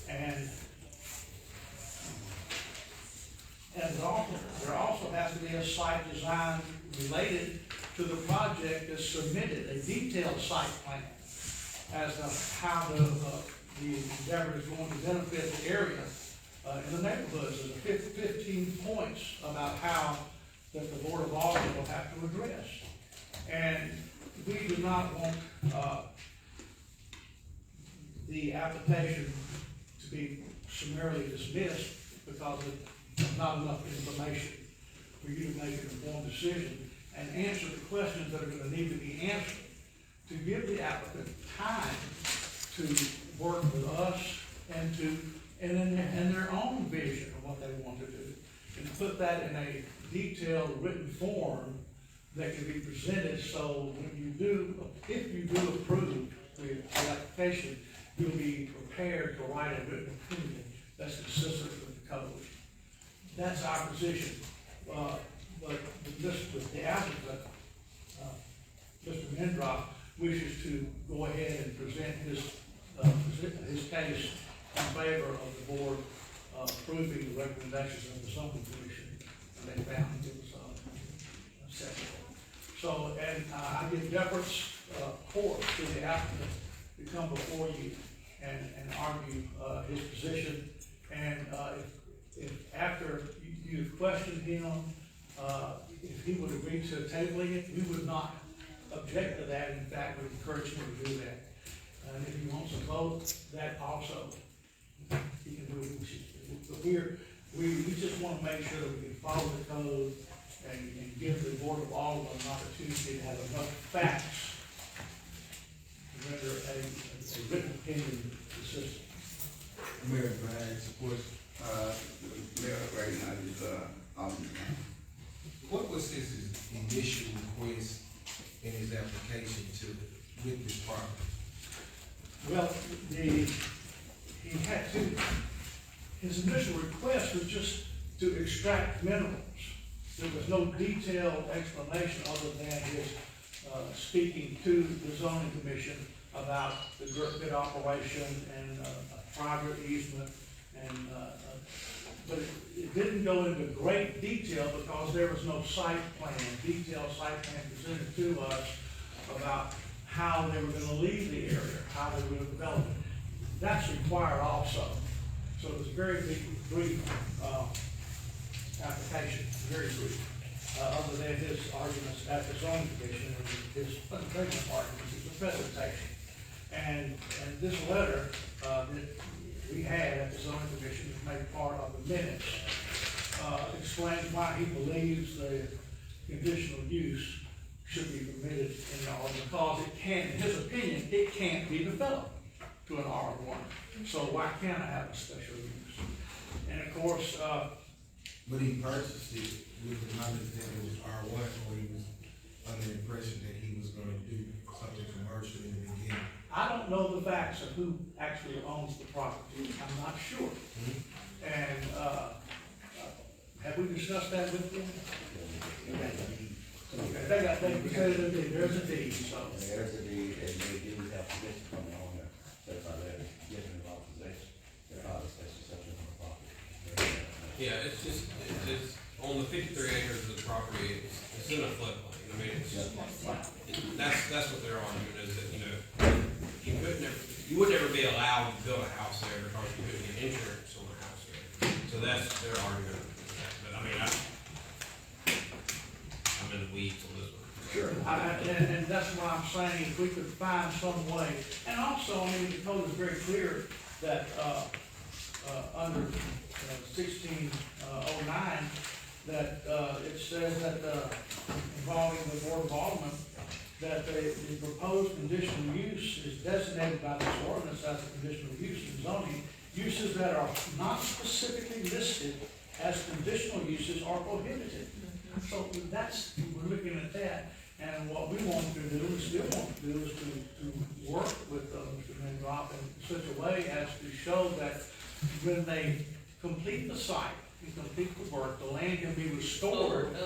And there also has to be a site design related to the project that's submitted, a detailed site plan as to how the endeavor is going to benefit the area in the neighborhoods. There's 15 points about how that the Board of Aldermen will have to address. And we do not want the application to be summarily dismissed because there's not enough information for you to make an informed decision and answer the questions that are going to need to be answered, to give the applicant time to work with us and in their own vision of what they want to do, and put that in a detailed written form that can be presented, so when you do, if you do approve the application, you'll be prepared to write a written opinion that's consistent with the code. That's our position, but the applicant, Mr. Mendrock, wishes to go ahead and present his case in favor of the board approving the recommendations of the zoning commission, and they found it was acceptable. So, and I give deference, of course, to the applicant to come before you and argue his position. And if after you've questioned him, if he would agree to tabling it, we would not object to that. In fact, we encourage him to do that. And if he wants to vote, that also, he can do it. But we just want to make sure that we can follow the code and give the Board of Aldermen an opportunity to have enough facts to render a written opinion consistent. Mayor, can I ask a question? Mayor, right now is, What was his initial request in his application with this property? Well, he had to, his initial request was just to extract minerals. There was no detailed explanation other than his speaking to the zoning commission about the dirt pit operation and a private easement, and but it didn't go into great detail because there was no detailed site plan presented to us about how they were gonna leave the area, how they were gonna develop it. That's required also. So it was a very brief application, very brief. Other than his arguments at the zoning commission and his presentation arguments, it's a presentation. And this letter that we had at the zoning commission is made part of the minutes, explains why he believes the conditional use should be permitted in the R, because it can't, in his opinion, it can't be developed to an R1. So why can't I have a special use? And of course, But he purchased it with the knowledge that it was R1, or he was under the impression that he was gonna do something commercial in the beginning. I don't know the facts of who actually owns the property, I'm not sure. And, have we discussed that with them? Okay, there's a deed, so. There's a deed, and they do have permission from the owner, certified letter, giving them all possession, their father's possession of the property. Yeah, it's on the 53 acres of the property, it's in a floodplain. I mean, that's what they're arguing, is that, you would never be allowed to build a house there because you couldn't get insurance on a house there. So that's their argument. But I mean, I'm in the weeds on this one. Sure. And that's why I'm saying if we could find some way, and also, I mean, the code is very clear that, under 1609, that, it says that, involving the Board of Aldermen, that the proposed conditional use is designated by this ordinance as a conditional use in zoning. Uses that are not specifically listed as conditional uses are prohibited. So that's, we're looking at that, and what we want to do, and still want to do, is to work with Mr. Mendrock in such a way as to show that when they complete the site and complete the work, the land can be restored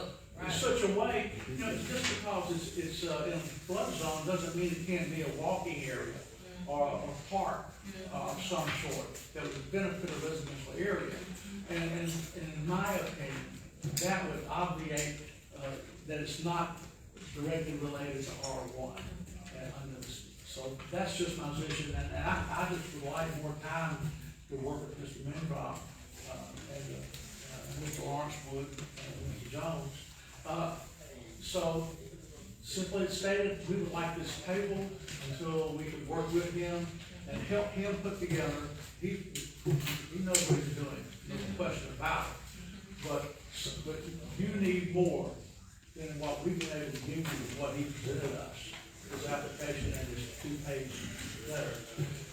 in such a way, just because it's in a flood zone doesn't mean it can't be a walking area or a park of some sort that would benefit a residential area. And in my opinion, that would obviate that it's not directly related to R1. So that's just my position, and I just would like more time to work with Mr. Mendrock and Mr. Lawrencewood and Mr. Jones. So simply stated, we would like this table until we could work with him and help him put together. He knows what he's doing, no question about it. But you need more than what we've been able to give you with what he presented us, his application and his 2-page letter,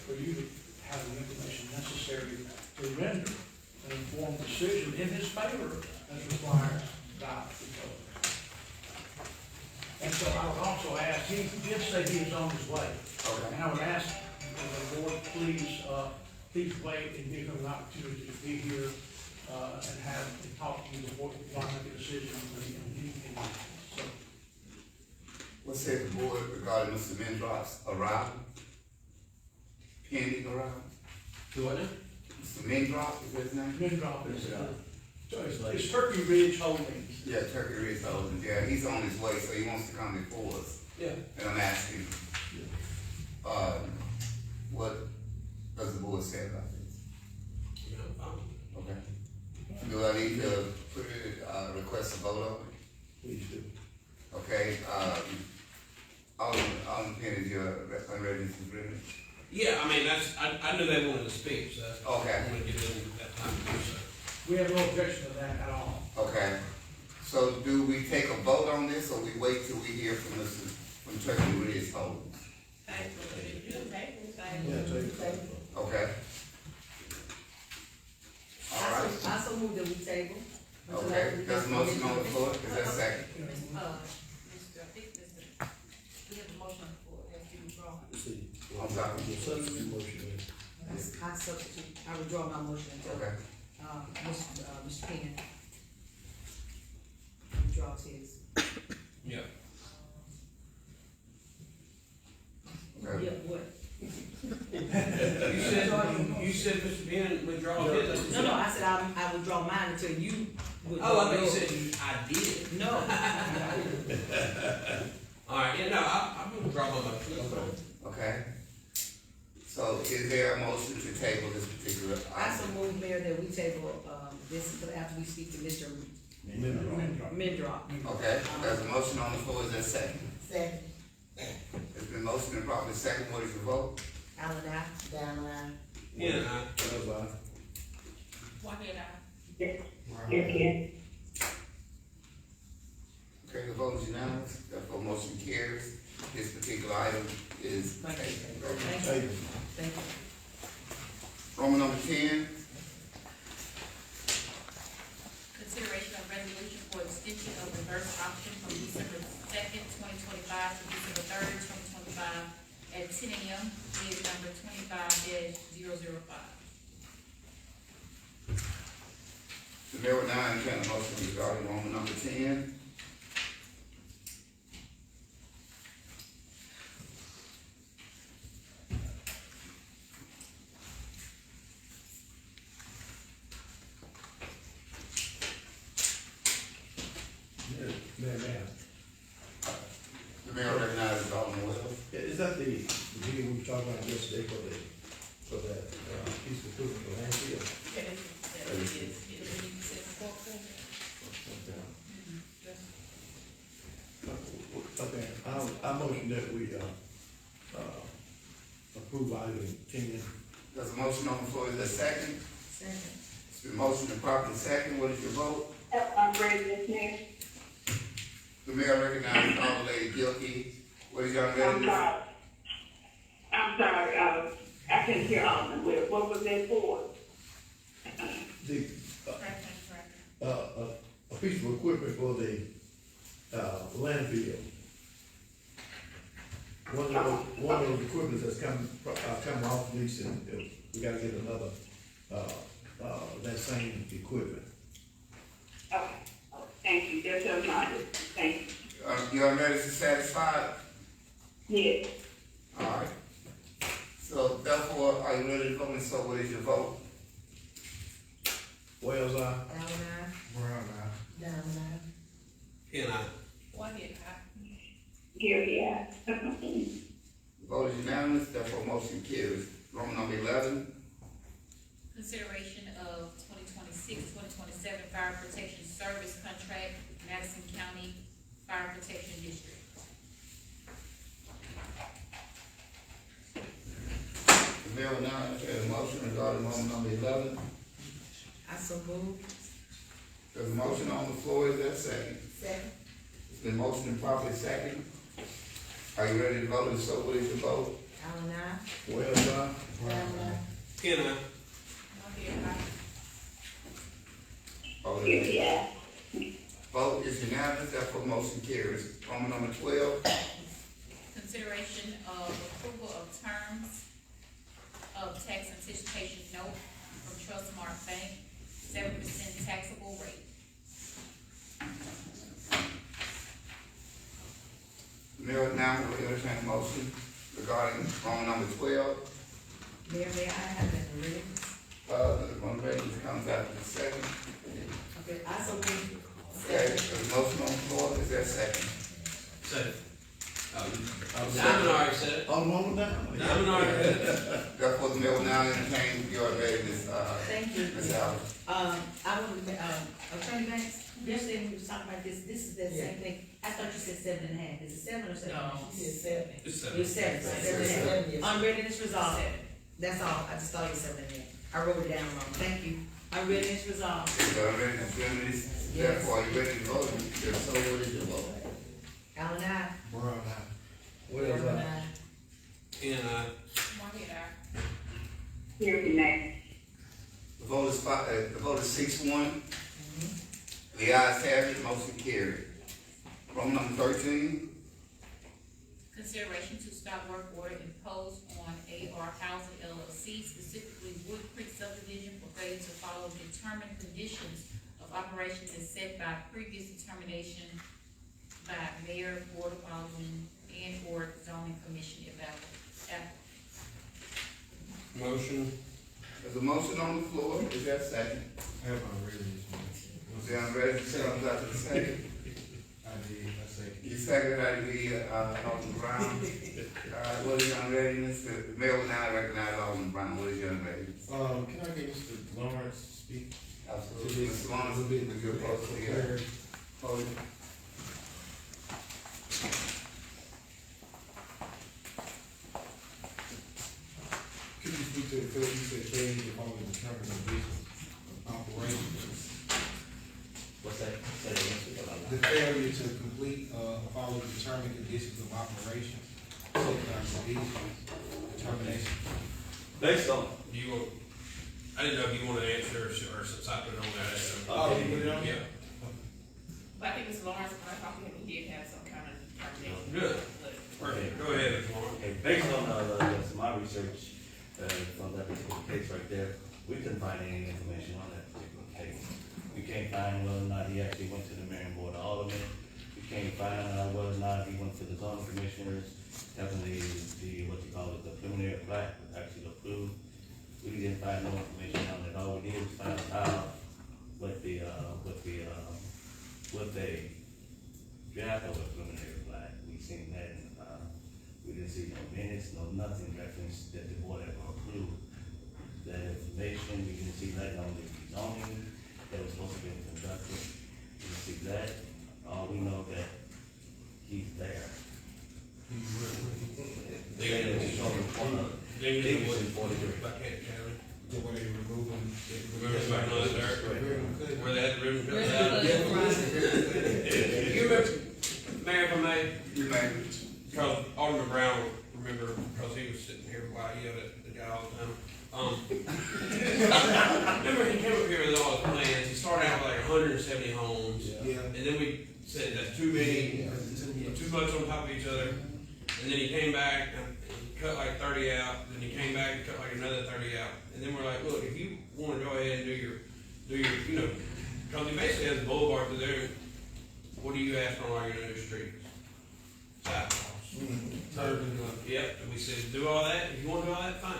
for you to have the information necessary to render an informed decision in his favor as required by the code. And so I would also ask, he did say he is on his way. Okay. And I would ask the board, please wait and give him an opportunity to be here, and talk to you before you make a decision on the, so. What said the board regarding Mr. Mendrop's arrival? Pending arrival? Do what now? Mr. Mendrop, is that his name? Mid-drop is, so it's Turkey Ridge Holdings. Yeah, Turkey Ridge Holdings, yeah, he's on his way, so he wants to come before us. Yeah. And I'm asking, what does the board say about this? You know, Okay. Do I need to put it, request a vote on it? Please do. Okay, Alderman Penny, you're ready to bring it? yeah, I mean, I knew they wanted to speak, so that's. Okay. I wanted to give them that time to do so. We have no objection to that at all. Okay, so do we take a vote on this, or we wait till we hear from Turkey Ridge Holdings? Yeah, take it. Okay. All right, I also move that we table. okay, there's a motion on the floor, is there a second? Mr. We have a motion on the floor, that's you withdraw. See. I'm sorry. Your substitute motion is. I substitute, I withdraw my motion until, Okay, Mr. Penn withdraws his. Yeah. okay. Yeah, what? You said Mr. Ben withdraw his. No, I said I withdraw mine until you withdraw Oh, I thought you yours. said I did. No. All right, yeah, no, I'm gonna withdraw my motion. Okay. So is there a motion to table this particular I so item? move, Mayor, that we table, this until after we speak to Mr. Mendrop. Mendrop. Okay, there's a motion on the floor, is there a second? Second. It's been motioned and properly second, what is your vote? Allen, I. Down, I. Yeah, That was aye. One head out. Yes, yes. Okay, the vote is unanimous, therefore motion carries. This particular item is Thank you. tabled. Thank you. Thank you. Roman number 10, Consideration of resolution for extension of reverse auction from December second, 2025 to December 3rd, 2025 at 10 a.m. Bid number 25-005. the mayor will now entertain a motion regarding Roman number 10. Mayor. The mayor recognizes Alderman Wells. Yeah, is that the deal we were talking about yesterday for that, piece of equipment for landfill? Okay, I motion that we, approve item 10. There's a motion on the floor, is there a second? Second. It's been motioned and properly second, what is your vote? I'm ready, Ms. Mayor. The mayor recognizes Alderman Lady Gilkey. What is your I'm ready? sorry. I couldn't hear Alderman Webb. What was that for? The, a piece of equipment for the, landfill. One of those equipment that's come off lease and we gotta get another, that same equipment. Okay. Thank you. That's what I'm doing. Thank you. You are ready to satisfied? Yes. All right. So therefore, are you ready to vote, and so what is your vote? Wells, Allen, I. Brown eye. Down, I. and I. One head out. Here, yeah. Vote is unanimous, therefore motion carries. Roman number 11, Consideration of 2026-2027 fire protection service contract, Madison County Fire Protection District. the mayor will now entertain a motion regarding Roman number 11. I so move. There's a motion on the floor, is there a second? Second. It's been motioned and properly second. Are you ready to vote, and so what is your vote? Allen, I. Wells, Down, I. And I. One head out. Alderman Here, Lady- yeah. Vote is unanimous, therefore motion carries. Roman number 12, Consideration of approval of terms of tax anticipation note from Trustmark Bank, 7% taxable rate. Mayor now will entertain a motion regarding Roman number 12. Mayor, may I have that read? On readiness comes after the second. Okay, I so move. Okay, there's a motion on the floor, is there a second? Second. Diamond already said it. Alderman down. Diamond already said it. Therefore, the mayor will now entertain your readiness, Thank you. Ms. Allen. I want to, Attorney Banks, yesterday we was talking about this is the same thing. I thought you said 7.5. Is it 7 or 7? No, she said 7. It's It was 7, so 7.5. Unreadiness resolved. That's all. I just thought you said 7.5. I wrote it down wrong. Thank you. Unreadiness resolved. Readiness, therefore, are you ready to vote? If so, what is your vote? Allen, I. Brown eye. What is that? And, Marquette, aye. Here tonight. The vote is the vote is 6-1. The ayes have it, motion carried. Roman number 13, Consideration to stop work order imposed on AR Housing LLC, specifically Wood Creek subdivision, for failure to follow determined conditions of operations as set by previous determination by mayor, board of aldermen, and or zoning commission evaluation. motion. there's a motion on the floor, is there a second? I have my readiness, man. Was there a readiness comes after the second? I did, I second. You seconded, I agree, Alderman Brown. What is your readiness? The mayor will now recognize Alderman Brown, what is your readiness? Can I get Mr. Lawrence to speak? Absolutely, Mr. Lawrence, with your post here. Hold it. Could you speak to the failure, you said failure to follow the terms and conditions of operations? What's that? Say that again, speak about The that. failure to complete, follow the terms and conditions of operations, safety conditions, determination. Based on. You want, I didn't know if you wanted to answer or since I put it on there. Oh, you put it on? Yeah. But I think Mr. Lawrence, when I talked to him, he did have some kind of determination. Good. Perfect. Go ahead, Mr. Lawrence. Okay, based on, my research, from that particular case right there, we couldn't find any information on that particular case. We can't find whether or not he actually went to the mayor and board of aldermen. We can't find out whether or not he went to the zoning commissioners, having the, what you call it, the preliminary plat actually approved. We didn't find no information on it. All we did was find out what the draft of a preliminary plat. We seen that in the file. We didn't see no minutes, no nothing reference that the board ever approved. That information, we didn't see nothing on the zoning that was supposed to be conducted. We didn't see that. All we know that he's there. Davidson 43. By Canton County. The way they remove them. Remember back on there? Where they had the ribbon cut out? Yeah. You remember, Mayor, if I may, You may. because Alderman Brown, remember, because he was sitting here while he yelled at the guy all the time. Remember he came up here with all his plans, he started out with like 170 homes. Yeah. And then we said that's too many, too much on top of each other. And then he came back and cut like 30 out, then he came back and cut like another 30 out. And then we're like, look, if you wanna go ahead and do your, you know, because he basically has a boulevard through there, what do you ask on all your new streets? Sidewalks. Yep, and we said, do all that, if you wanna do all that, fine.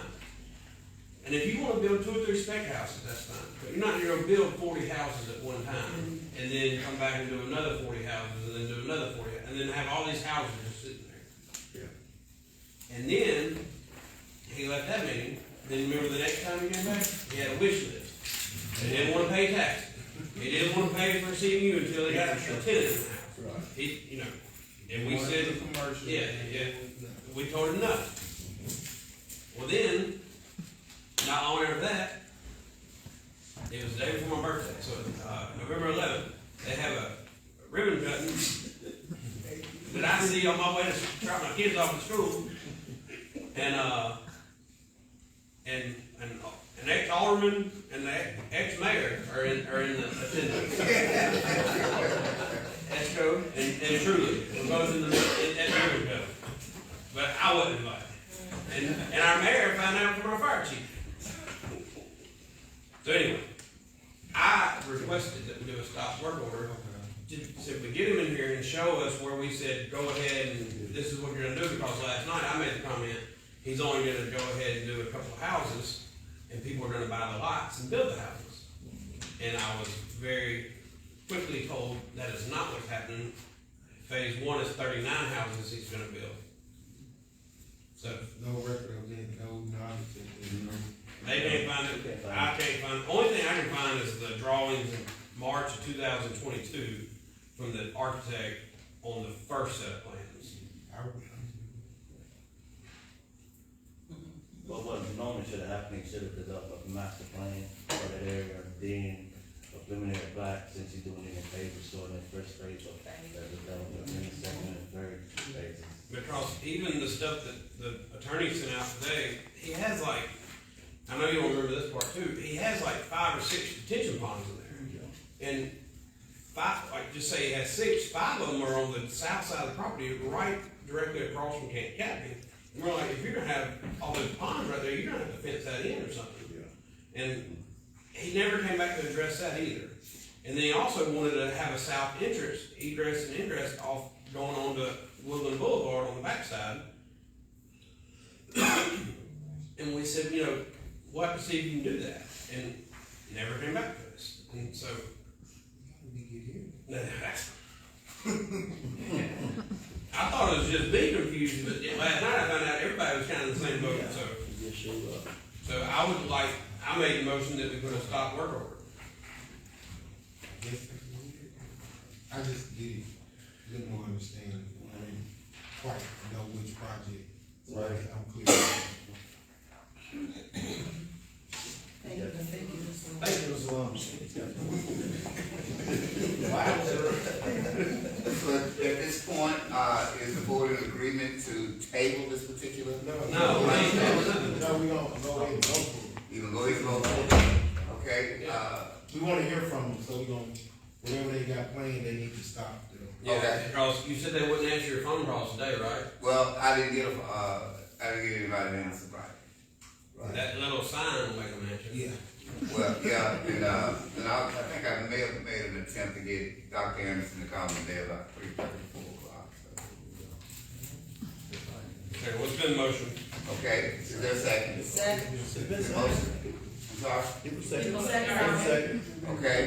And if you wanna build 2 or 3 spec houses, that's fine, but you're not gonna build 40 houses at one time, and then come back and do another 40 houses, and then do another 40, and then have all these houses just sitting there. Yeah. And then, he left that meeting, then remember the next time he came back, he had a wish list. He didn't wanna pay taxes, he didn't wanna pay for CMU until he got a tenant in the house. Right. He, you know, and we said, yeah, we told him no. Well then, not long after that, it was the day before my birthday, so, November 11th, they have a ribbon cutting that I see on my way to drop my kids off at school. an ex-alderman and the ex-mayor are in the attendance. Esco and Truly, we're both in the, at hearing code. But I wasn't invited. And our mayor found out from our fire chief. So anyway, I requested that we do a stop work order to simply get him in here and show us where we said, go ahead and this is what you're gonna do, because last night I made the comment, he's only gonna go ahead and do a couple of houses, and people are gonna buy the lots and build the houses. And I was very quickly told that is not what's happening. Phase 1 is 39 houses he's gonna build. So, No record of it, no knowledge. they can't find it, I can't find, the only thing I can find is the drawings in March of 2022 from the architect on the first set of plans. But what normally should have happened, he should have developed a master plan for that area, then a preliminary plat, since he's doing it in phases, so in the first phase of that development, in the second and third phases. Because even the stuff that the attorney sent out today, he has like, I know you don't remember this part too, he has like 5 or 6 detention ponds in there. And 5, like just say he has 6, 5 of them are on the south side of the property, right directly across from Canton Academy. And we're like, if you're gonna have all those ponds right there, you're gonna have to fence that in or something. And he never came back to address that either. And then he also wanted to have a south entrance, egress and ingress off going on to Woodland Boulevard on the backside. And we said, you know, we'll have to see if you can do that. And never came back to us. And so, no, that's, I thought it was just me confused, but last night I found out everybody was kind of the same boat. So I would like, I made a motion that we put a stop work order. I just did a little more understanding. I didn't quite know which project. Right. I'm clear. Thank you, thank you. Thank you, Mr. Long. So at this point, is the board in agreement to table this particular? No, I ain't doing nothing. No, we gonna go ahead and vote for it. You can go ahead and vote for it. Okay, We wanna hear from them, so we gonna, whatever they got planned, they need to stop. Yeah, Okay. because you said they wouldn't answer your phone calls today, right? well, I didn't get anybody to answer right. That little sign will make them answer. Yeah. Well, yeah, and I think I may have made an attempt to get Dr. Anderson to call me there about 3:30, 4 o'clock. Okay, what's been motion? Okay, is there a second? Second. Motion. I'm sorry? It was second. It was second. It was second. Okay,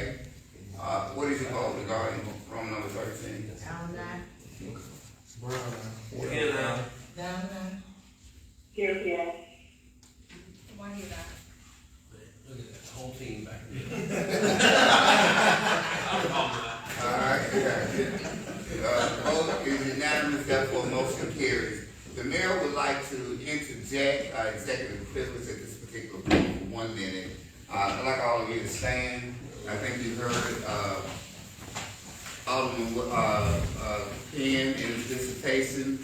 what is your vote regarding Roman number 13? Down nine. Brown. And, Down nine. Here, yes. Come on here, Doc. look at that whole team back there. I'm calling that. All right, vote is unanimous, therefore motion carries. The mayor would like to interject executive privilege at this particular point for 1 minute. I'd like all of you to stand. I think you heard Alderman Penn in his dissertation,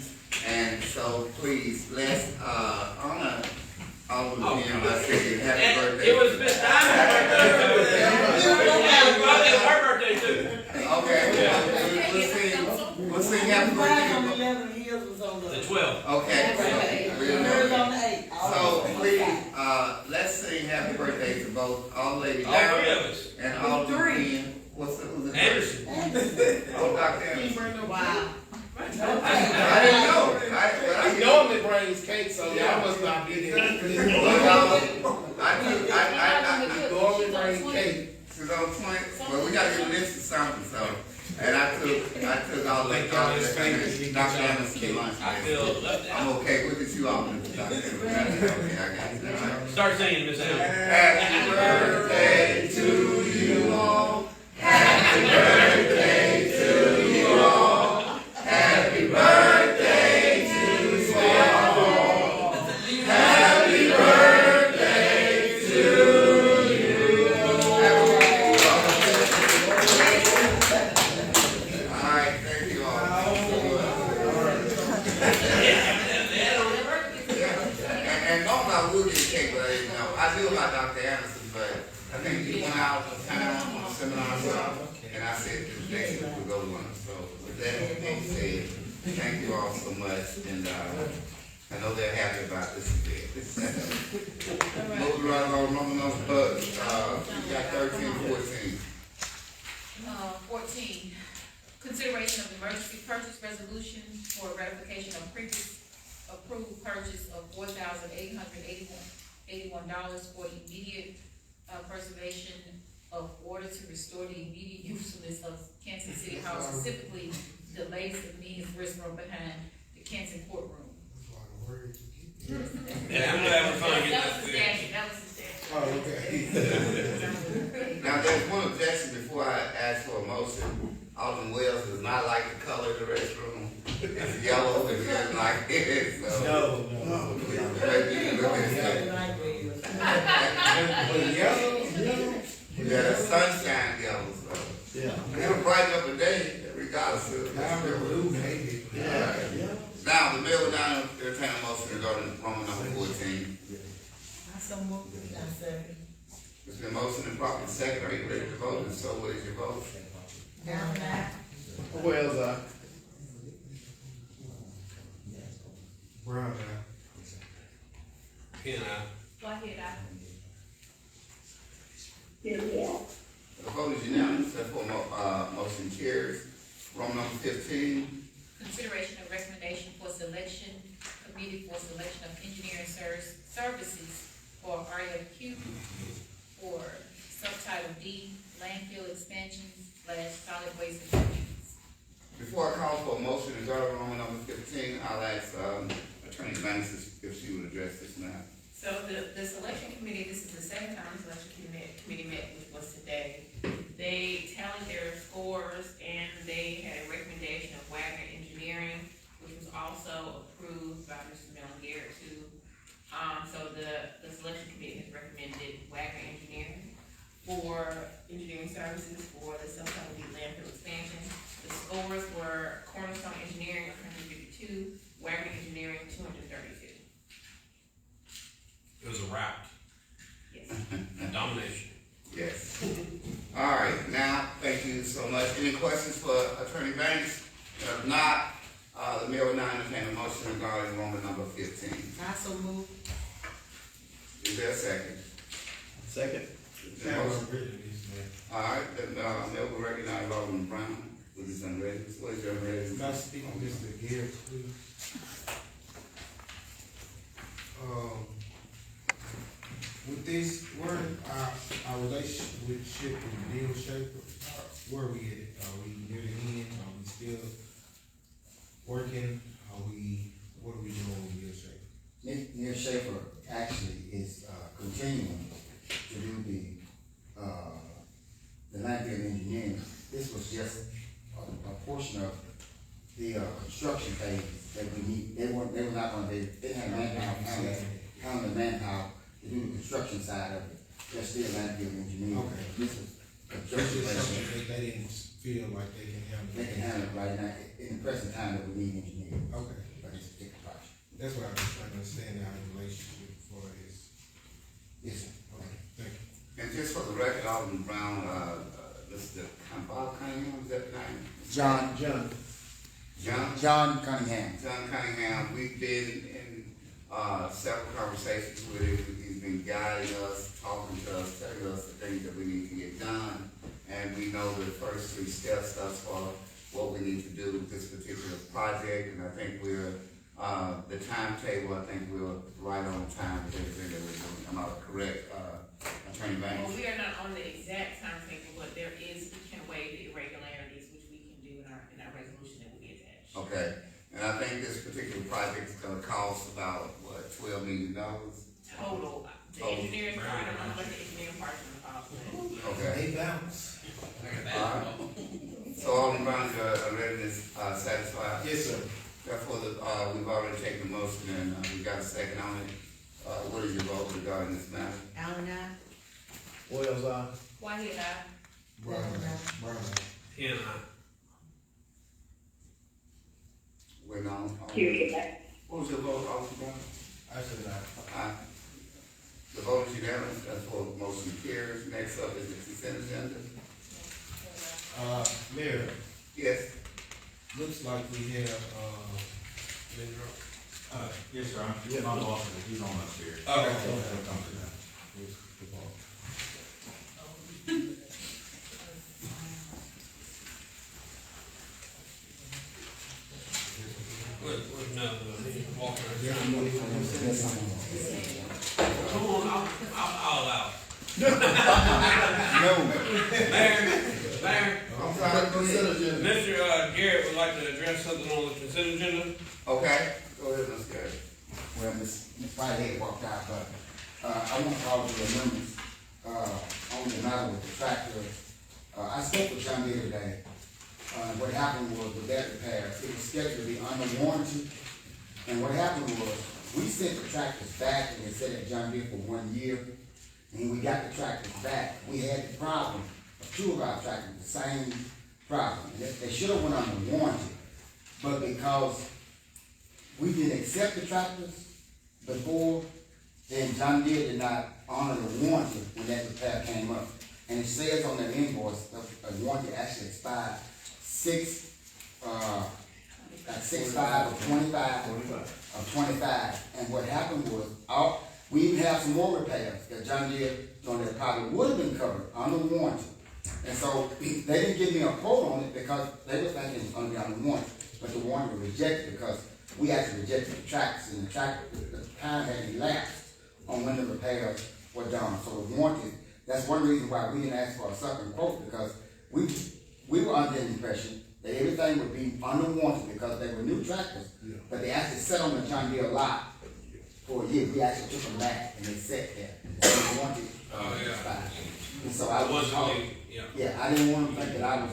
and so please let's honor Alderman Penn by saying happy birthday. It was Miss Diamond's birthday. It's her birthday too. Okay, we'll sing happy birthday. 11 years was on The 12th. Okay. Hers on the 8th. So please, let's sing happy birthday to both all lady All 3 of Larry us. and Alderman Penn. Who's the Anderson. Oh, Dr. Anderson. Wow. I didn't know. I He normally brings cake, so y'all must not be there. I Normally brings cake. she's on 20. Well, we gotta get a list of something, so. And I took all the Dr. Anderson to lunch. I feel left I'm out. okay with it, you all. Dr. Anderson. Okay, I got you. All right. Start singing, Miss Allen. Happy birthday to you all. Happy birthday to you all. Happy birthday to you all. Happy birthday to you all. All right, thank you all. And normally I would get cake, but I didn't know. I knew about Dr. but I think he went out of town on a seminar, and I said the next week would go on. So with that being said, thank you all so much, and, I know they're happy about this event. Moving right along, Roman numbers, you got 13, 14. 14, consideration of emergency purchase resolution for ratification of previous approved purchase of $4,881 for immediate preservation of order to restore the immediate usefulness of Canton City Hall, specifically the latest and meanest restroom behind the Canton courtroom. Yeah, I'm glad we're finally That getting was the that statute, that was the statute. Oh, okay. Now, there's one objection before I ask for a motion. Alderman Wells does not like the color of the restroom. It's yellow, and he doesn't like it, so. No. Maybe you can look at it. Yeah, the sunshine yellow, so. Yeah. It'll brighten up a day, regardless of. Maybe. Now, the mayor will now entertain a motion regarding Roman number 14. It's been motioned and properly second. Are you ready to vote? And so what is your vote? Wells eye. Brown Ken, Go ahead, The vote is unanimous. Therefore, motion carries. Roman number 15. consideration of recommendation for selection, committee for selection of engineering services for RFQ for subtitle D, landfill expansion / solid waste activities. Before I call for a motion regarding Roman number 15, I'll ask Attorney Banks if she would address this now. So the selection committee, this is the second time the selection committee met, which was today. They tallied their scores and they had a recommendation of Wagner Engineering, which was also approved by Mr. Mel Garrett too. So the selection committee has recommended Wagner Engineering for engineering services for the subtitle D landfill expansion. The scores were Cornerstone Engineering 152, Wagner Engineering 232. it was a rout, Yes. a domination. Yes. All right, now, thank you so much. Any questions for Attorney Banks? If not, the mayor will now entertain a motion regarding Roman number 15. I so move. Is there a second? Second. All right, then, mayor will recognize Alderman Brown with his unread. What is your unread? Can I speak to Mr. Garrett, please? With this, where our relationship with Neil Schaefer, where are we at? Are we near the end? Are we still working? What are we doing with Neil Schaefer? Neil Schaefer actually is continuing to do the landfill engineering. This was just a portion of the construction phase that we need. They were not gonna be, they had manpower, handle the manpower to do the construction side of it. They're still landfill engineering. Okay. This is That's construction just something phase. they didn't feel like they can handle. They can handle it right now, in the present time that we need engineers. Okay. But it's a particular project. That's what I was trying to understand, how the relationship for is. Yes, sir. Okay, thank you. And just for the record, Alderman Brown, Mr. Bob Cunningham, is that the name? John Cunningham. We've been in several conversations with him. He's been guiding us, talking to us, telling us the things that we need to get done. And we know the first 3 steps thus far, what we need to do with this particular project. And I think we're, the timetable, I think we're right on time with everything that we're doing. Am I correct, Attorney Banks? Well, we are not on the exact timetable, but we can waive the irregularities, which we can do in our resolution that will be attached. Okay, and I think this particular project is gonna cost about, what, $12 million? Total, the engineering part, I don't know what the engineering part is gonna cost. Okay. They bounce. Alright. So Alderman Brown, your readiness satisfied? Yes, sir. Therefore, we've already taken the motion and we got a second on it. What is your vote regarding this matter? Allen, Wells eye. Whitehead, Brown. Ken, We're on. Period. What was your vote, Alderman Brown? I said aye. Aye. The vote is unanimous, therefore motion carries. next up is the consent agenda. Mayor, Yes, looks like we have, Yes, sir, I'm on the office, he's on upstairs. Okay. He'll come to that. No, Walker. Come on, I'll allow it. no, Mayor. Mayor, I'm sorry, go ahead. Mr. Garrett would like to address something on the consent agenda. Okay, go ahead, Mr. Gary. Well, Ms. Whitehead walked out, but, I want to call to remembrance, on the matter with the tractor. I spoke with John Deere today. What happened was with that repair, it was scheduled to be under warranty. And what happened was, we sent the tractors back and they said at John Deere for 1 year. And we got the tractors back. We had the problem of 2 of our tractors, the same problem. They should have went under warranty. But because we didn't accept the tractors before, then John Deere did not honor the warranty when that repair came up. And it says on that invoice, the warranty actually expired 6/5 of 25. And what happened was, we even have some more repairs that John Deere, that probably would have been covered under warranty. And so, they didn't give me a quote on it because they were thinking it was gonna be under warranty. But the warranty was rejected because we actually rejected the tracks, and the time had elapsed on when the repairs were done. So the warranty, that's one reason why we didn't ask for a second quote, because we were under the impression that everything would be under warranty because they were new tractors, but they actually sat on the John Deere lot for a year. We actually took them back and they sat there. And the warranty expired. And so I was, I didn't want to think that I was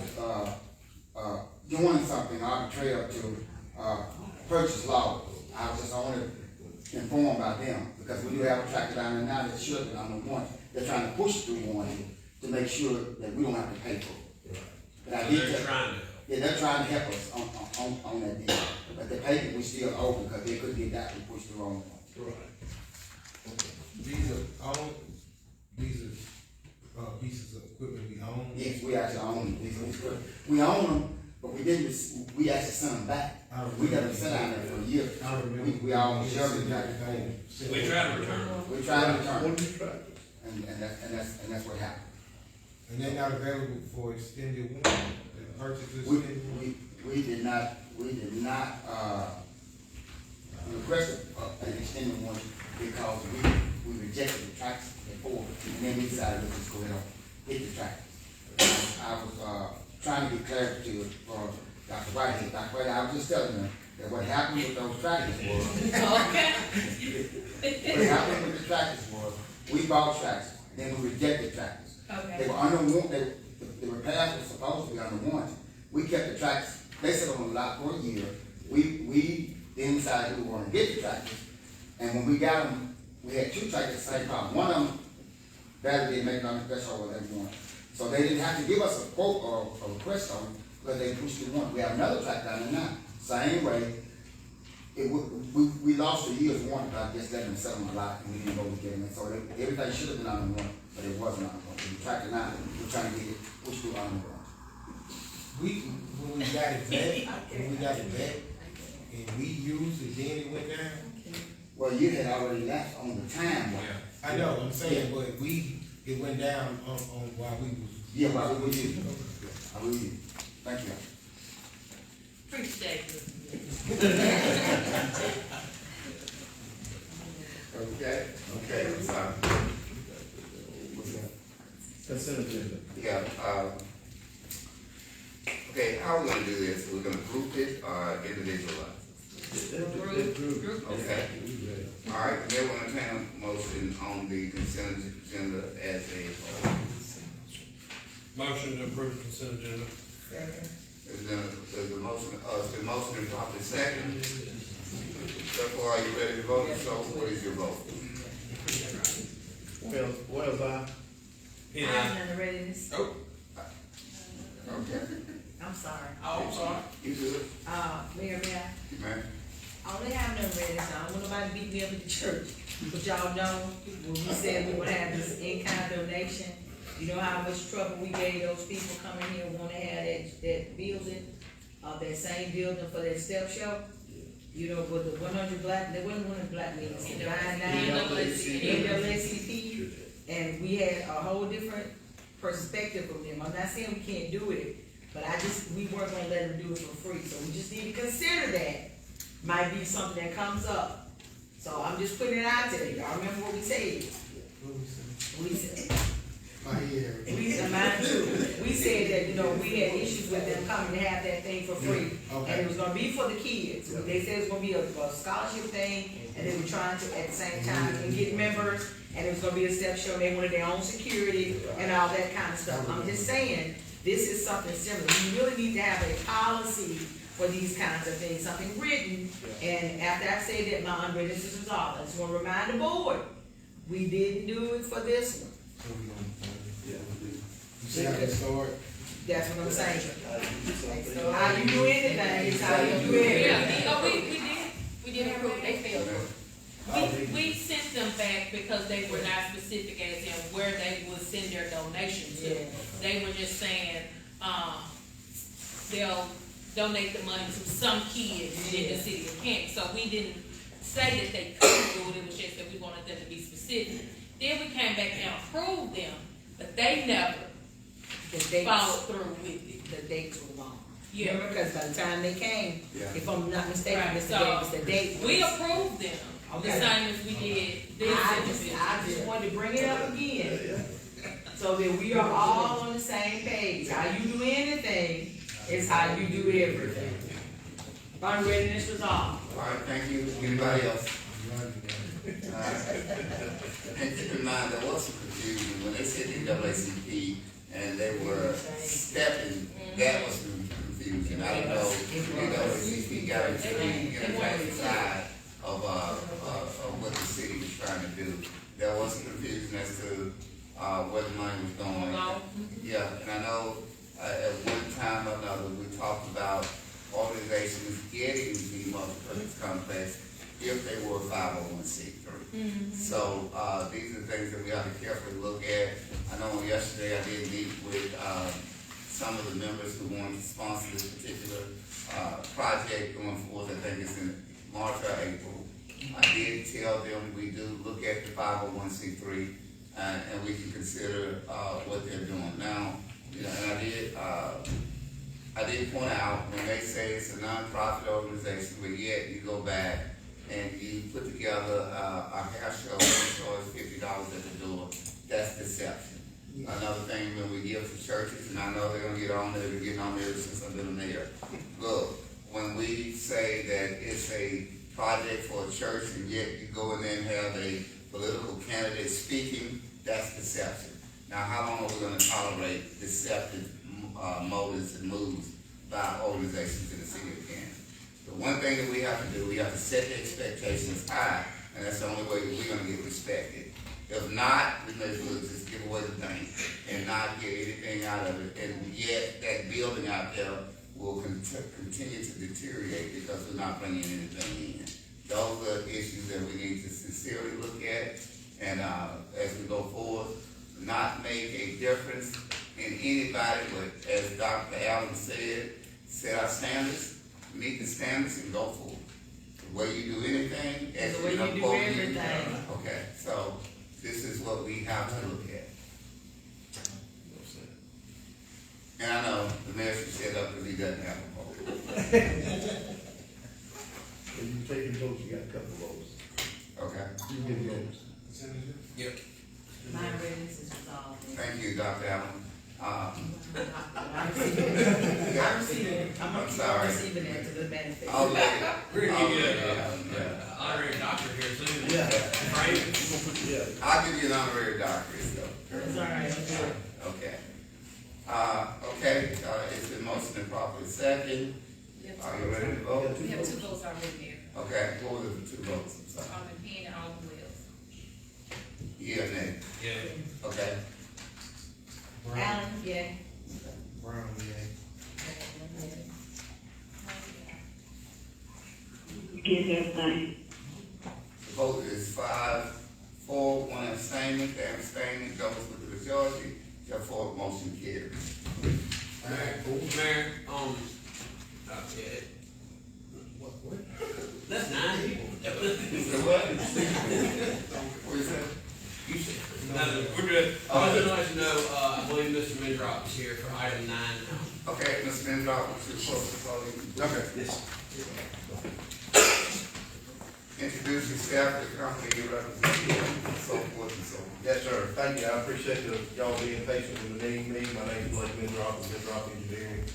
doing something arbitrary to purchase law. I was just only informed by them, because we do have a tractor down there now that should be under warranty. They're trying to push through warranty to make sure that we don't have to pay for it. But I did They're trying to. Yeah, they're trying to help us on that deal. But the payment we still owe because they couldn't get that and push through on it. right. These are pieces of equipment we own. Yes, we actually own them. We own them, but we didn't, we actually sent them back. We got them sent out there for a year. We almost shoved it back. We tried to return them. We tried to return them. And that's what happened. And they're not available for extended warranty. Purchases. We did not request an extended warranty because we rejected the tractors before, and then we decided to just go ahead and hit the tractors. I was trying to get clarity for Dr. Whitehead. Dr. Whitehead, I was just telling him that what happened with those tractors was, what happened with the tractors was, we bought tractors, then we rejected tractors. Okay. They were under warranty. The repairs were supposed to be under warranty. We kept the tractors, they sat on the lot for a year. We then decided we were gonna get the tractors. And when we got them, we had 2 tractors, same problem. One of them, value didn't make it on the threshold what they wanted. So they didn't have to give us a quote or a request on it because they pushed through one. We have another tractor down there now. Same way, we lost a year's warranty, but I guess let them sell them a lot and we didn't go to get them. So everything should have been on the one, but it wasn't on the one. The tractor now, we're trying to get it pushed through on the one. When we got it back, and we used it, then it went down. Well, you had already left on the time. I know, I'm saying, but it went down on while we was. Yeah, while we were using it. I will use it. Thank you. Appreciate it. Okay, I'm sorry. What's that? Consent agenda. Yeah, okay, how we gonna do this? We're gonna group it or individualize? Okay. All right, Mayor, we're gonna entertain a motion on the consent agenda as a whole. Motion to approve the consent agenda. There's a motion, it's been motion and properly second. Therefore, are you ready to vote? So, what is your vote? Wells, aye. I'm in the readiness. Oh. Okay. I'm sorry. Oh, I'm sorry. You good? Mayor, Man. I only have no readiness. I don't want nobody to beat me up at the church. But y'all know, when we said we would have this in-kind donation, You know how much trouble we gave those people coming here wanna have that building, that same building for that step show? You know, with the 100 black, there wasn't 100 black men, it's the NAACP, and we had a whole different perspective from them. I'm not saying we can't do it, but we weren't gonna let them do it for free, so we just need to consider that. Might be something that comes up. So I'm just putting it out there. Y'all remember what we said? We said, mine too. We said that, you know, we had issues with them coming to have that thing for free. And it was gonna be for the kids. They said it was gonna be a scholarship thing, and they were trying to, at the same time, get members, and it was gonna be a step show, they wanted their own security and all that kind of stuff. I'm just saying, this is something similar. You really need to have a policy for these kinds of things, something written. And after I say that, my unwritten is resolved. I just wanna remind the board, we didn't do it for this one. That's what I'm saying. How you do anything is how you do everything. Yeah, we did approve, they failed. We sent them back because they were not specific as in where they would send their donation to. Yeah. They were just saying, they'll donate the money to some kids in the city of Canton. So we didn't say that they couldn't do it, it was just that we wanted them to be specific. Then we came back and approved them, but they never followed through with it. The dates were wrong. Yeah. Remember, because by the time they came, if I'm not mistaken, Right, Mr. so Davis, the date was. we approved them, the Okay. same as we did this I individual. just wanted to bring it up again, so that we are all on the same page. How you do anything is how you do everything. Unreadiness resolved. All right, thank you. Anybody else? And keep in mind, there was some confusion when they said the NAACP and they were stepping, that was the confusion. I don't know, the NAACP got into the entertainment side of what the city was trying to do. There was some confusion as to, where the money was going. Yeah, and I know, at one time or another, we talked about organizations getting the multipurpose complex if they were 501c3. So, these are things that we have to carefully look at. I know yesterday I did meet with, some of the members who wanted to sponsor this particular, project going forward. I think it's in March or April. I did tell them we do look at the 501c3, and we can consider, what they're doing now. You know, and I did point out, when they say it's a nonprofit organization, but yet you go back and you put together a hair show and charge $50 at the door, that's deception. Another thing, when we give to churches, and I know they're gonna get on there, they're getting on there since I've been there. Look, when we say that it's a project for a church and yet you go in there and have a political candidate speaking, that's deception. Now, how long are we gonna tolerate deceptive motives and moves by organizations in the city of Canton? The one thing that we have to do, we have to set the expectations high, and that's the only way that we're gonna get respected. If not, we may as well just give away the thing and not get anything out of it, and yet that building out there will continue to deteriorate because we're not bringing anything in. Those are issues that we need to sincerely look at, and as we go forward, not make a difference in anybody, but as Dr. Allen said, set our standards, meet the standards, and go forward. The way you do anything, as The way you do everything. Okay, so this is what we have to look at. And I know the mayor should shut up because he doesn't have a vote. When you take your votes, you got a couple of votes. Okay. You get votes. Yep. My unreadiness is resolved. Thank you, Dr. Allen. I'm sorry. receiving it to the benefit. I'll let it. We're gonna get an honorary doctor here soon. Yeah. Right? Yeah. I'll give you an honorary doctorate, though. It's all right, I'm good. Okay. Okay, it's been motioned and properly second. Are you ready to vote? We have 2 votes already there. Okay, what were the 2 votes? I'm sorry. Alderman Penn and Alderman Wells. Yeah, nay. Yeah. Okay. Allen, yeah. Brown, yeah. Get everything. The vote is 5-4, 1 abstaining. The abstaining goes with the majority. Therefore, motion carries. Mayor, yeah, that's 9 people. What is that? You said, no, we're good. I was gonna let you know, I believe Mr. Mendrop is here for item 9 now. Okay, Mr. Mendrock, what's your proposal? Okay. Yes. Introduce yourself, the company you represent, and so forth and so on. Yes, sir. Thank you. I appreciate y'all being patient with me. My name is Blake Mendrop with Mendrop Engineering,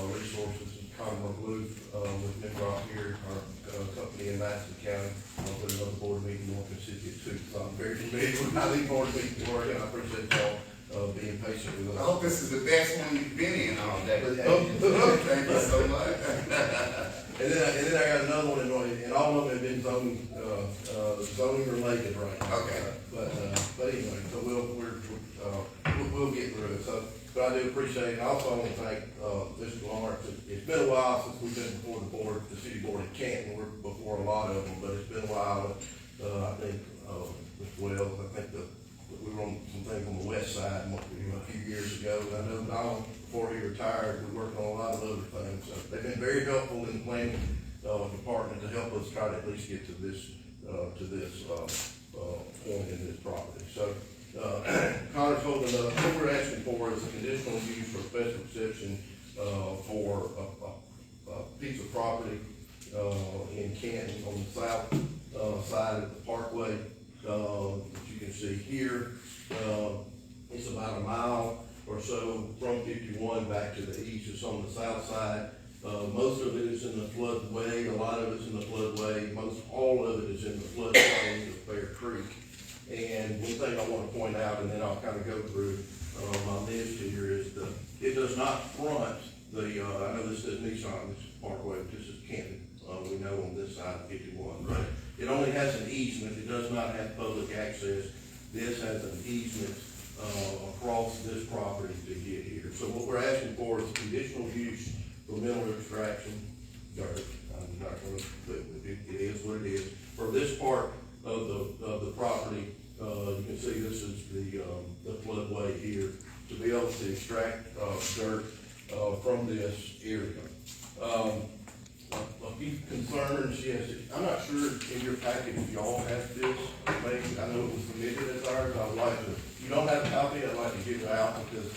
Resources, Conroe Blue, with Mendrop here, our company in Madison County. I'll put another board meeting in North Mississippi too, so I'm very familiar with how these board meetings work, and I appreciate y'all being patient with us. I hope this is the best one you've been in all day. Thank you so much. And then I got another one, and all of them have been zoning related right now. Okay. But anyway, so we'll get through it. So, but I do appreciate it. I also want to thank, Mr. Lawrence. It's been a while since we've been before the board, the city board in Canton. We're before a lot of them, but it's been a while. I think, Mr. Wells, I think we were on some things on the west side a few years ago. And I know Donald, before he retired, we worked on a lot of other things. So they've been very helpful in the planning department to help us try to at least get to this point in this property. So Connor's holding up. What we're asking for is a conditional use for special exception for a piece of property in Canton on the south side of the parkway. That you can see here, it's about a mile or so from 51 back to the east. It's on the south side. Most of it is in the floodway. A lot of it's in the floodway. Most all of it is in the floodplain of Bear Creek. And one thing I want to point out, and then I'll kind of go through my list here, is it does not front the. I know this says Nissan, this is Parkway, but this is Canton. We know on this side of 51, right? It only has an easement. It does not have public access. This has an easement across this property to get here. So what we're asking for is conditional use for mineral extraction, dirt. I'm not going to, but it is what it is. For this part of the property, you can see this is the floodway here, to be able to extract dirt from this area. A few concerns, yes, I'm not sure in your package if y'all have this, maybe, I know it was submitted as ours, I'd like to, if you don't have a copy, I'd like to give it out, because,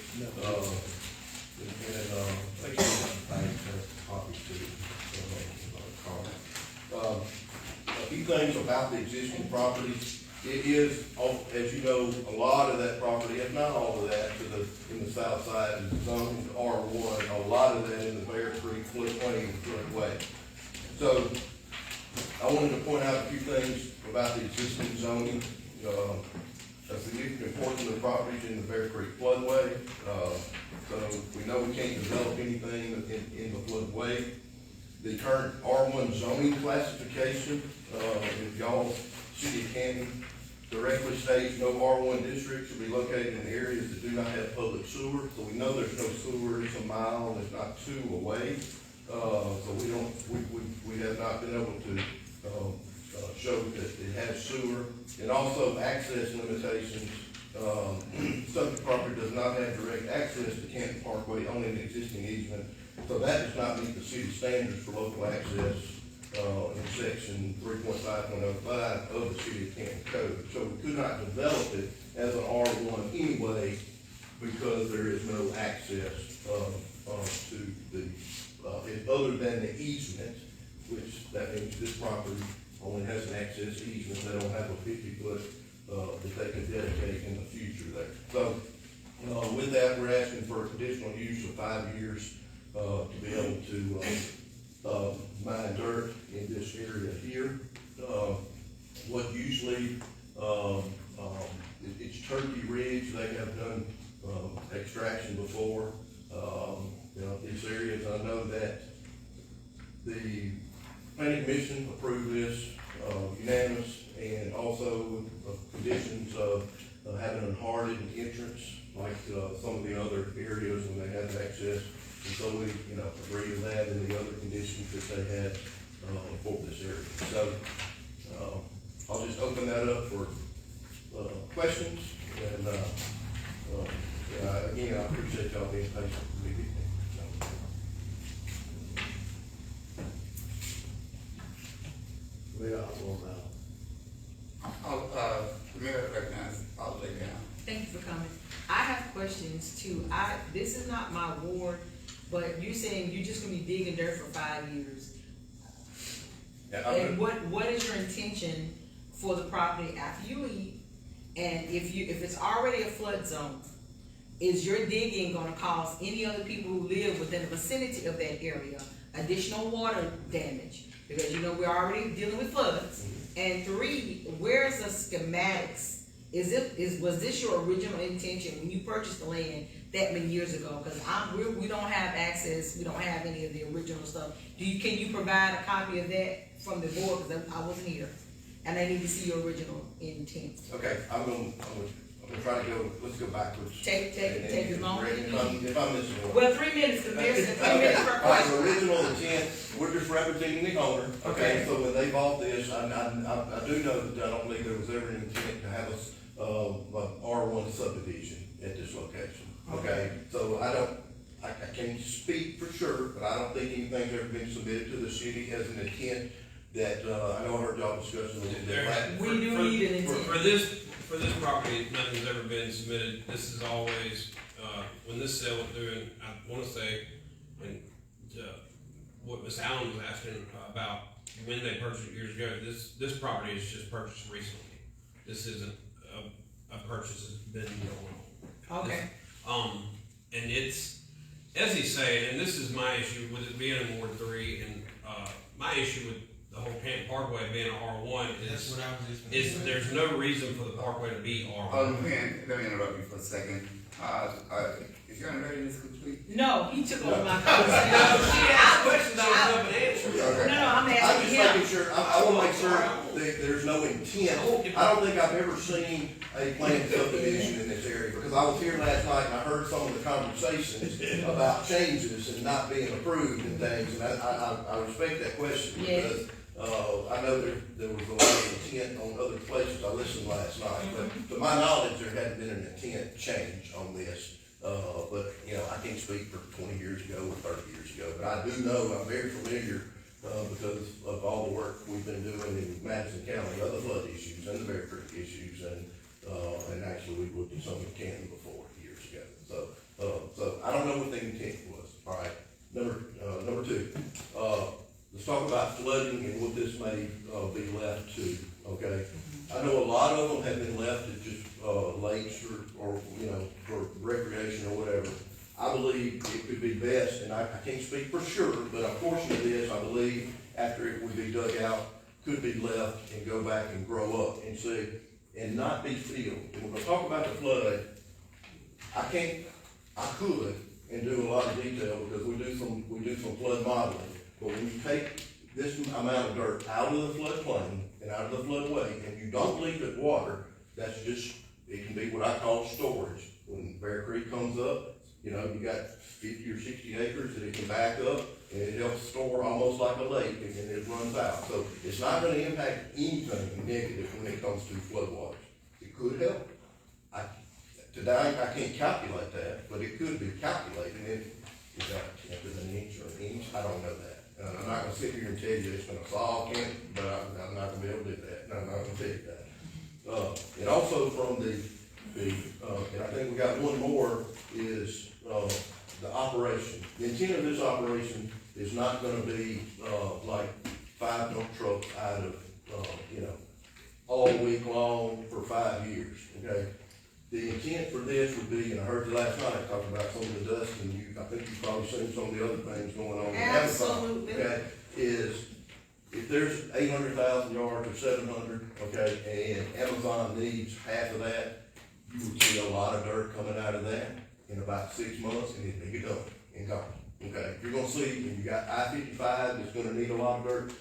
make sure you have copies too. A few things about the existing property. It is, as you know, a lot of that property, if not all of that, in the south side is zoned R1. A lot of that in the Bear Creek floodplain and floodway. So I wanted to point out a few things about the existing zoning. A significant portion of the property is in the Bear Creek floodway. So we know we can't develop anything in the floodway. The current R1 zoning classification, if y'all City of Canton directly states no R1 district should be located in areas that do not have public sewer. So we know there's no sewer, it's a mile, and it's not 2 away. So we have not been able to show that it has sewer. And also access limitations. Subject property does not have direct access to Canton Parkway, only an existing easement. So that does not meet the city standards for local access in section 3.5.05 of the City of Canton Code. So we could not develop it as an R1 anyway, because there is no access to the, other than the easement, which that means this property only has an access easement. They don't have a 50-foot that they can dedicate in the future there. So with that, we're asking for a conditional use of 5 years to be able to mine dirt in this area here. What usually, it's Turkey Ridge. They have done extraction before. These areas, I know that the planning commission approved this unanimous, and also conditions of having a hardened entrance like some of the other areas when they have access. And so we, agree to that and the other conditions that they had for this area. So I'll just open that up for questions, and again, I appreciate y'all being patient with me. Well, I will, The mayor recognizes, I'll lay down. Thank you for coming. I have questions too. This is not my ward, but you're saying you're just gonna be digging dirt for 5 years. Yeah, And what is your intention for the property after you leave? And if it's already a flood zone, is your digging gonna cause any other people who live within the vicinity of that area additional water damage? Because you know, we're already dealing with floods. And 3, where's the schematics? Was this your original intention when you purchased the land that many years ago? Cause we don't have access, we don't have any of the original stuff. Can you provide a copy of that from the board? Cause I wasn't here. And I need to see your original intent. Okay, I'm gonna try to go, let's go backwards. Take as long as you need. If I'm missing one. Well, 3 minutes, cause there's 3 minutes per All right, question. the original intent, we're just representing the owner, okay? So when they bought this, I do know that I don't believe there was ever an intent to have a R1 subdivision at this location, okay? So I can't speak for sure, but I don't think anything's ever been submitted to the city as an intent that, I know I heard y'all discussing that. We do need an intent. For this property, nothing's ever been submitted. This is always, when this sale went through, and I wanna say, when, what Ms. Allen was asking about when they purchased it years ago, this property is just purchased recently. This isn't a purchase that's been going on. Okay. And it's, as he's saying, and this is my issue with it being in Ward 3, and, my issue with the whole Canton Parkway being an R1 is there's no reason for the parkway to be R1. Let me interrupt you for a second. Is your readiness complete? No, he took over my She conversation. asked questions I was up and answering. No, I'm I'm asking just him. making sure, I wanna make sure that there's no intent. I don't think I've ever seen a planned subdivision in this area, because I was here last night and I heard some of the conversations about changes and not being approved and things, and I respect that question, Yeah. because, I know there was a lot of intent on other places. I listened last night, but to my knowledge, there hadn't been an intent change on this. But, you know, I can't speak for 20 years ago or 30 years ago, but I do know, I'm very familiar, because of all the work we've been doing in Madison County, other flood issues and the Bear Creek issues, and actually we looked at some in Canton before, years ago. So I don't know what the intent was, all right? Number 2, let's talk about flooding and what this may be left to, okay? I know a lot of them have been left at just lakes or you know, for recreation or whatever. I believe it could be best, and I can't speak for sure, but a portion of this, I believe, after it would be dug out, could be left and go back and grow up and see, and not be filled. And we're gonna talk about the flood. I could, and do a lot of detail, because we do some flood modeling, but when you take this amount of dirt out of the floodplain and out of the floodway, and you don't leave it water, that's just, it can be what I call storage. When Bear Creek comes up, you know, you got 50 or 60 acres that it can back up, and it helps store almost like a lake, and then it runs out. So it's not gonna impact anything negative when it comes to floodwaters. It could help. Today, I can't calculate that, but it could be calculated, and is that a tenth of an inch or an inch? I don't know that. I'm not gonna sit here and tell you it's gonna solve Canton, but I'm not gonna be able to do that. I'm not gonna tell you that. And also from and I think we got one more, is, the operation. The intent of this operation is not gonna be, like 5 dump trucks out of, you know, all week long for 5 years, okay? The intent for this would be, and I heard you last night talk about some of the dust, and I think you've probably seen some of the other things going on in Amazon. Absolutely. Okay, is if there's 800,000 yards or 700, okay, and Amazon needs half of that, you would see a lot of dirt coming out of that in about 6 months, and it'd be done and gone. Okay, you're gonna see, when you got I-55 that's gonna need a lot of dirt,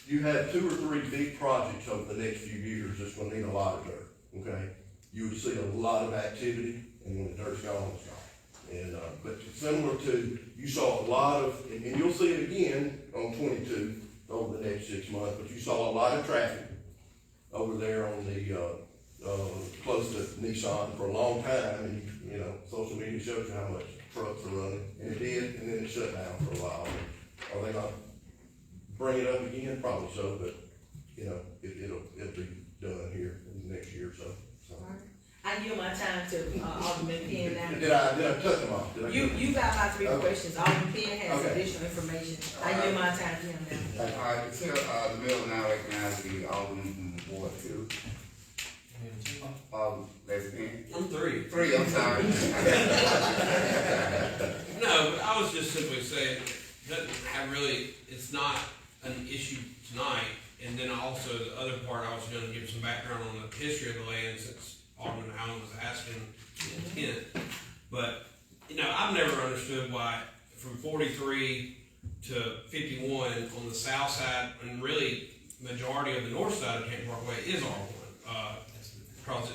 you have 2 or 3 big projects over the next few years that's gonna need a lot of dirt, okay? You would see a lot of activity, and when the dirt's gone, it's gone. And, but similar to, you saw a lot of, and you'll see it again on 22 over the next 6 months, but you saw a lot of traffic over there on the, close to Nissan for a long time, and you know, social media shows you how much trucks are running, and it did, and then it shut down for a while. Are they gonna bring it up again? Probably so, but, you know, it'll be done here in the next year or so, so. I yield my time to, Alderman Penn now. Did I touch them all? Did I? You got about 3 Okay. questions. Alderman Penn has Okay. additional information. I yield my time to him now. All right, the mayor now recognize the alderman from Ward 2. That's me. I'm 3. 3, I'm sorry. No, but I was just simply saying, it's not an issue tonight. And then also the other part, I was gonna give some background on the history of the land since Alderman Allen was asking the intent. But, you know, I've never understood why from 43 to 51 on the south side, and really majority of the north side of Canton Parkway is R1. Because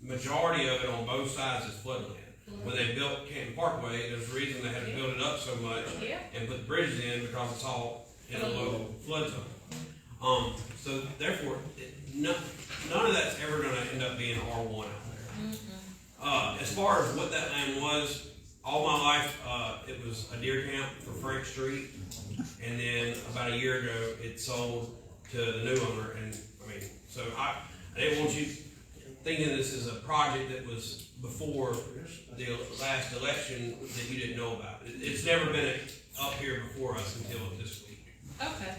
majority of it on both sides is floodland. When they built Canton Parkway, there's a reason they had to build it up so much and put the bridges in, because it's all in a low flood zone. So therefore, none of that's ever gonna end up being R1 out there. As far as what that land was, all my life, it was a deer camp for Frank Street. And then about a year ago, it sold to the new owner. And I mean, so I didn't want you thinking this is a project that was before the last election that you didn't know about. It's never been up here before us until this week. Okay.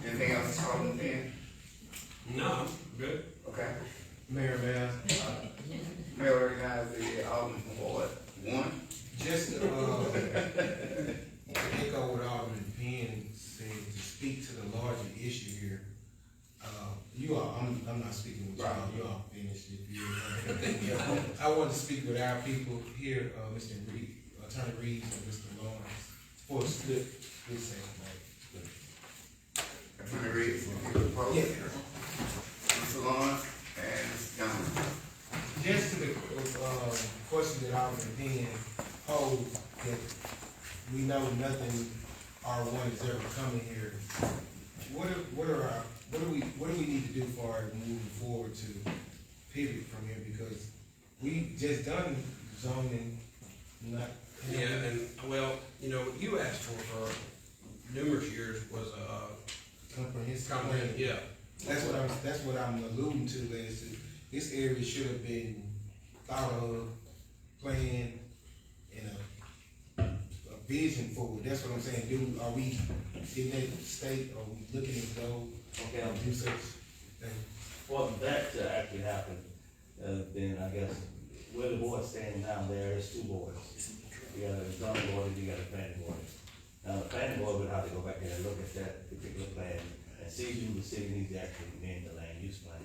Anything else, Alderman Penn? No, I'm good. Okay. Mayor, Mayor recognize the alderman from Ward 1. Just to echo what Alderman Penn said, to speak to the larger issue here. You all, I'm not speaking with y'all, you all finished if you. I want to speak with our people here, Mr. Reed, Attorney Reed and Mr. Lawrence, for a split second, right? Attorney Reed, you propose? Yeah. Mr. Lawrence and Mr. Johnson. Just to the question that Alderman Penn posed, that we know nothing R1 is ever coming here. What do we need to do for moving forward to pivot from here? Because we just done zoning, not. Yeah, and well, you know, what you asked for numerous years was a comprehensive plan. Yeah. That's what I'm alluding to, is this area should have been thought of, planned, and a vision for it. That's what I'm saying. Are we in that state? Are we looking at those? Okay, do such things? For that to actually happen, then I guess where the board's standing now, there is 2 boards. You got a zoning board and you got a planning board. Now, the planning board would have to go back there and look at that particular plan and see who the city needs to actually amend the land use plan.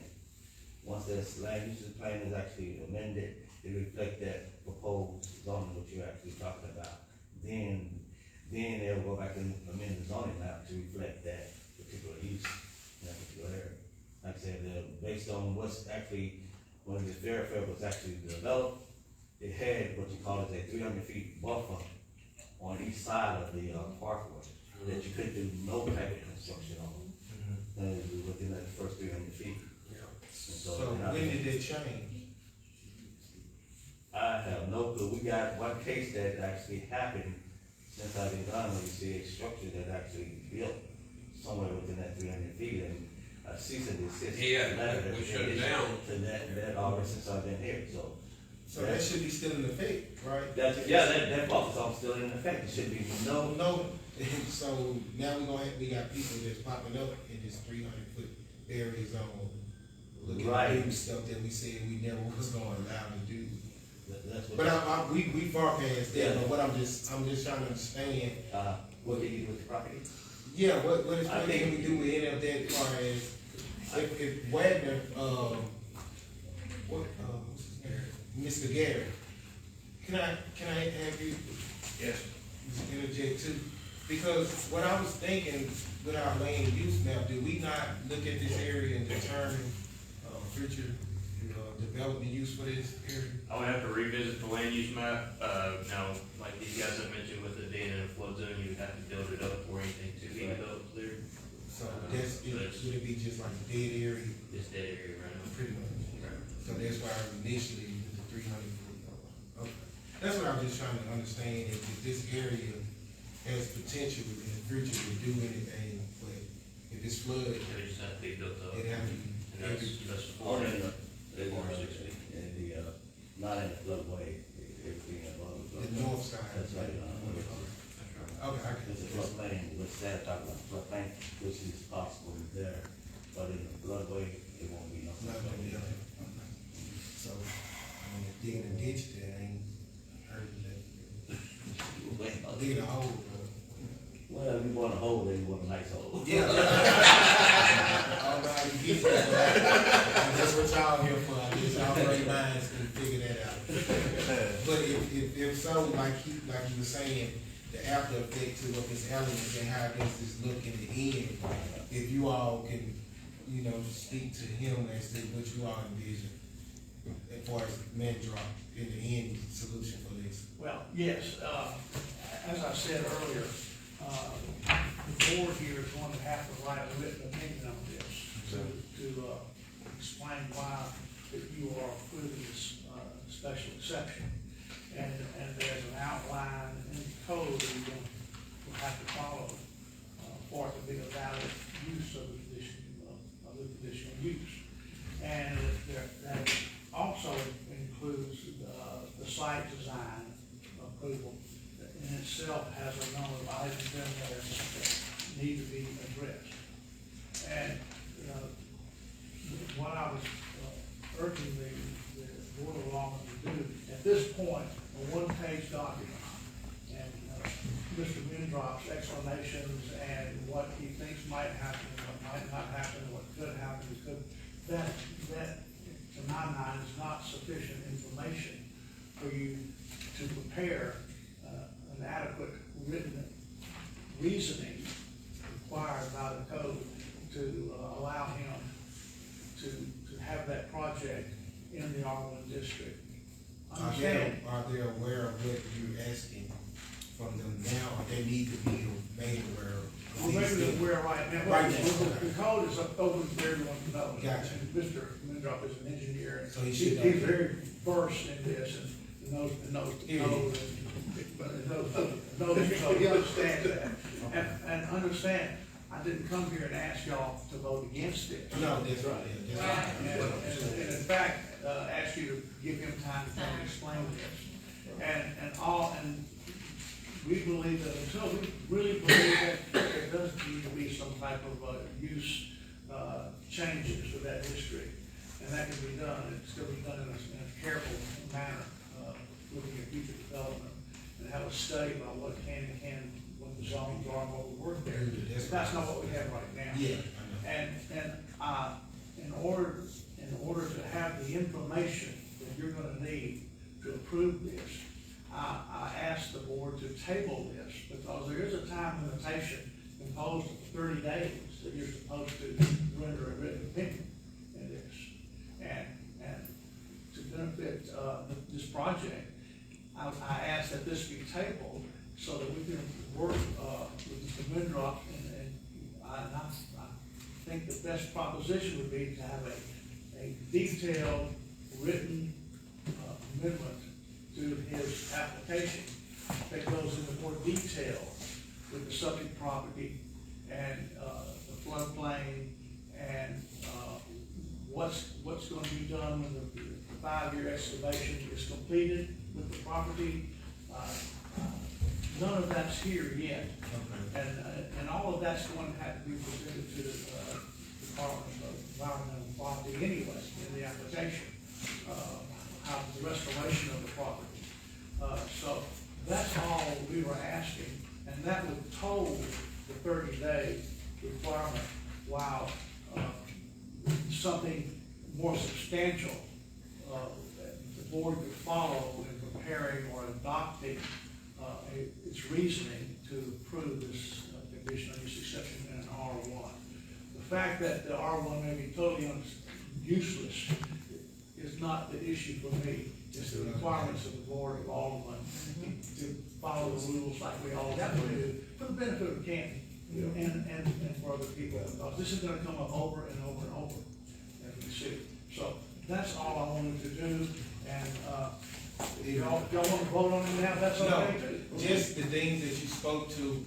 Once this land use plan is actually amended, it reflect that proposed zoning which you're actually talking about. Then they'll go back and amend the zoning map to reflect that particular use in that particular area. Like I said, based on what's actually, when this thoroughfare was actually developed, it had what you call it a 300 feet buffer on each side of the parkway that you couldn't do no type of construction on. Within that first 300 feet. So when did it change? I have no clue. We got one case that actually happened since I've been gone, where you see a structure that actually built somewhere within that 300 feet, and a cease and desist. We shut it down. To that already since I've been here, So that should be still in effect, right? That buffer zone still in effect. It should be no. So now we got people that's popping up in this 300-foot area zone, looking at do stuff that we said we never was going to allow to do. But we far past that. But what I'm just trying to understand. What can you do with the property? Yeah, what can we do with any of that, as far as if Wagner, what's his name? Mr. Gary, can I have you? Yes. Interject too, because what I was thinking with our land use map, did we not look at this area and determine future development use for this area? I would have to revisit the land use map. Now, like these guys have mentioned, with it being in a flood zone, you would have to build it up for anything to be developed there. So that's, would it be just like a dead area? It's that area right now. Pretty much. Right. So that's why initially the 300 foot. Okay. That's what I'm just trying to understand, if this area has potential in the future to do anything, but if it's flood, It just has to be built up. it has to be. And that's Or 4 in the, They want 6 feet. in the, not in the floodway, everything above the floodway. The north side. That's right, Okay, I can. it's a floodplain, which they're talking about floodplain, which is possible there, but in the floodway, it won't be nothing. Not gonna be up there. Okay. So, I mean, if digging a ditch there ain't hurting that. Digging a hole, Well, if you want a hole, then you want a nice hole. yeah. All right, you get that. That's what y'all here for, I guess y'all great minds can figure that out. But if so, like you were saying, the after effect to what this elements and how does this look in the end, if you all can, you know, speak to him as to what you all envision as far as man drop in the end solution for this. Well, yes, as I said earlier, the board here is going to have to write a written opinion on this to explain why that you are approving this special exception. And there's an outline in the code that you will have to follow for it to be a valid use of the conditional use. And that also includes the site design approval that in itself has a number of items in there that need to be addressed. And what I was urging the board of aldermen to do at this point, a one-page document, and Mr. Moondrop's explanations and what he thinks might happen, what might not happen, what could happen, that to my mind is not sufficient information for you to prepare an adequate written reasoning required by the code to allow him to have that project in the R1 district. Are they aware of what you're asking from them now, or they need to be made aware of? We're making it aware right now. Right now. The code is open for everyone to know. Gotcha. And Mr. Moondrop is an engineer, and So he should know. he's very versed in this, and knows, he understands that. And understand, I didn't come here and ask y'all to vote against it. No, that's right. Yeah, that's right. And in fact, ask you to give him time to come and explain this. And we believe that until we really believe that there does need to be some type of use changes to that district. And that can be done, it's gonna be done in a careful manner, looking at future development, and have a study about what what the zones are, and what would work there. That's not what we have right now. Yeah. And in order to have the information that you're gonna need to approve this, I asked the board to table this, because there is a time limitation imposed of 30 days that you're supposed to render a written opinion in this. And to benefit this project, I asked that this be tabled so that we can work with Mr. Moondrop, and I think the best proposition would be to have a detailed written amendment to his application that goes into more detail with the subject property and the floodplain and what's going to be done when the 5-year excavation is completed with the property. None of that's here yet. Okay. And all of that's going to have to be presented to the Department of Environmental Quality anyway in the application, how the restoration of the property. So that's all we were asking, and that would toll the 30-day requirement while something more substantial the board could follow in preparing or adopting its reasoning to approve this conditional use exception in an R1. The fact that the R1 may be totally useless is not the issue for me. It's the requirements of the board of Aldermen to follow the rules like we all have to do for the benefit of Canton. and for other people, because this is gonna come up over and over and over as we see. So that's all I wanted to do, and, if y'all want to vote on it now, that's No, okay too. just the things that you spoke to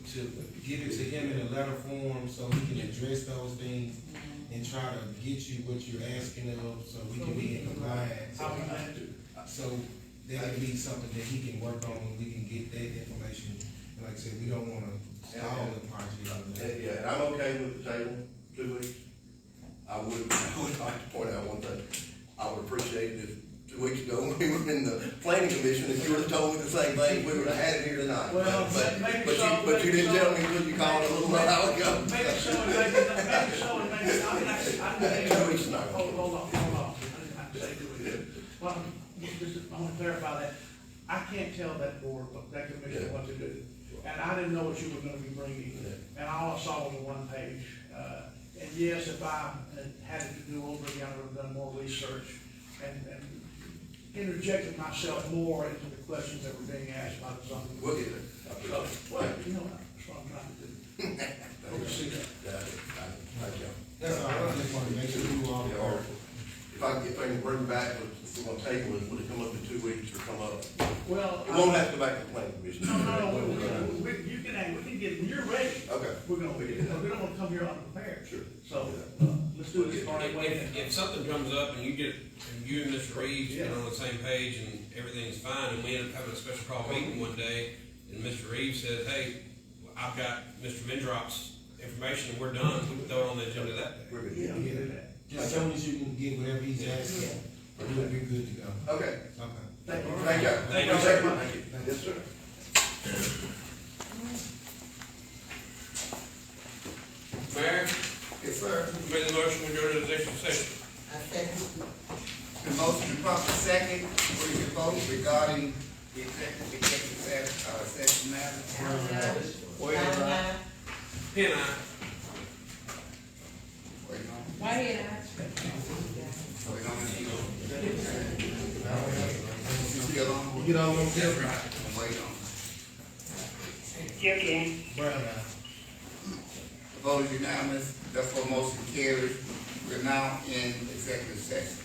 give it to him in a letter form so he can address those things and try to get you what you're asking of, so we can be in compliance. How we plan to. So that could be something that he can work on, and we can get that information. And like I said, we don't wanna stall the project. Yeah, and I'm okay with the table, 2 weeks. I would like to point out one thing. I would appreciate it if 2 weeks ago, when we were in the planning commission, if you would have told me the same thing, we would have had it here tonight. Well, But you didn't tell me what you called it a little while ago. Maybe so, and maybe, I mean, I 2 weeks is not. hold on. I can say 2 weeks. Well, I want to clarify that. I can't tell that board, that commission what to do. And I didn't know what you were gonna be bringing. And all I saw was a 1 page. And yes, if I had it to do over again, I would have done more research and interjected myself more into the questions that were being asked by the zoning. We'll get there. So, well, you know, that's what I'm trying to do. Oversee that. Thank you. That's all, I just wanted to make sure you all. Yeah, or if I can get things bring back, if we're gonna table it, would it come up in 2 weeks or come up? Well. It won't have to go back to the planning commission. No, you can get, when you're ready. Okay. We're gonna be, we don't wanna come here unprepared. Sure. So, let's do this the right way. If something comes up and you and Mr. Reeves get on the same page and everything's fine, and we end up having a special call meeting one day, and Mr. Reeves says, hey, I've got Mr. Mendrop's information, and we're done, we can throw it on the agenda that day. We're good. Yeah, we can do that. Just as soon as you can get whatever he's asking, we'll be good to go. Okay. Okay. Thank you. Thank you. Thank you. Thank you. Yes, sir. Mayor, Yes, sir. made the motion, we go to the executive session. I second. The motion been properly second, we can vote regarding the executive session matter. Wait, Pin eye. Wait on, why did I? wait on it. Still on? You get all them That's right. Wait on. You can. Brown eye. The vote is unanimous, therefore motion carries. We're now in executive session.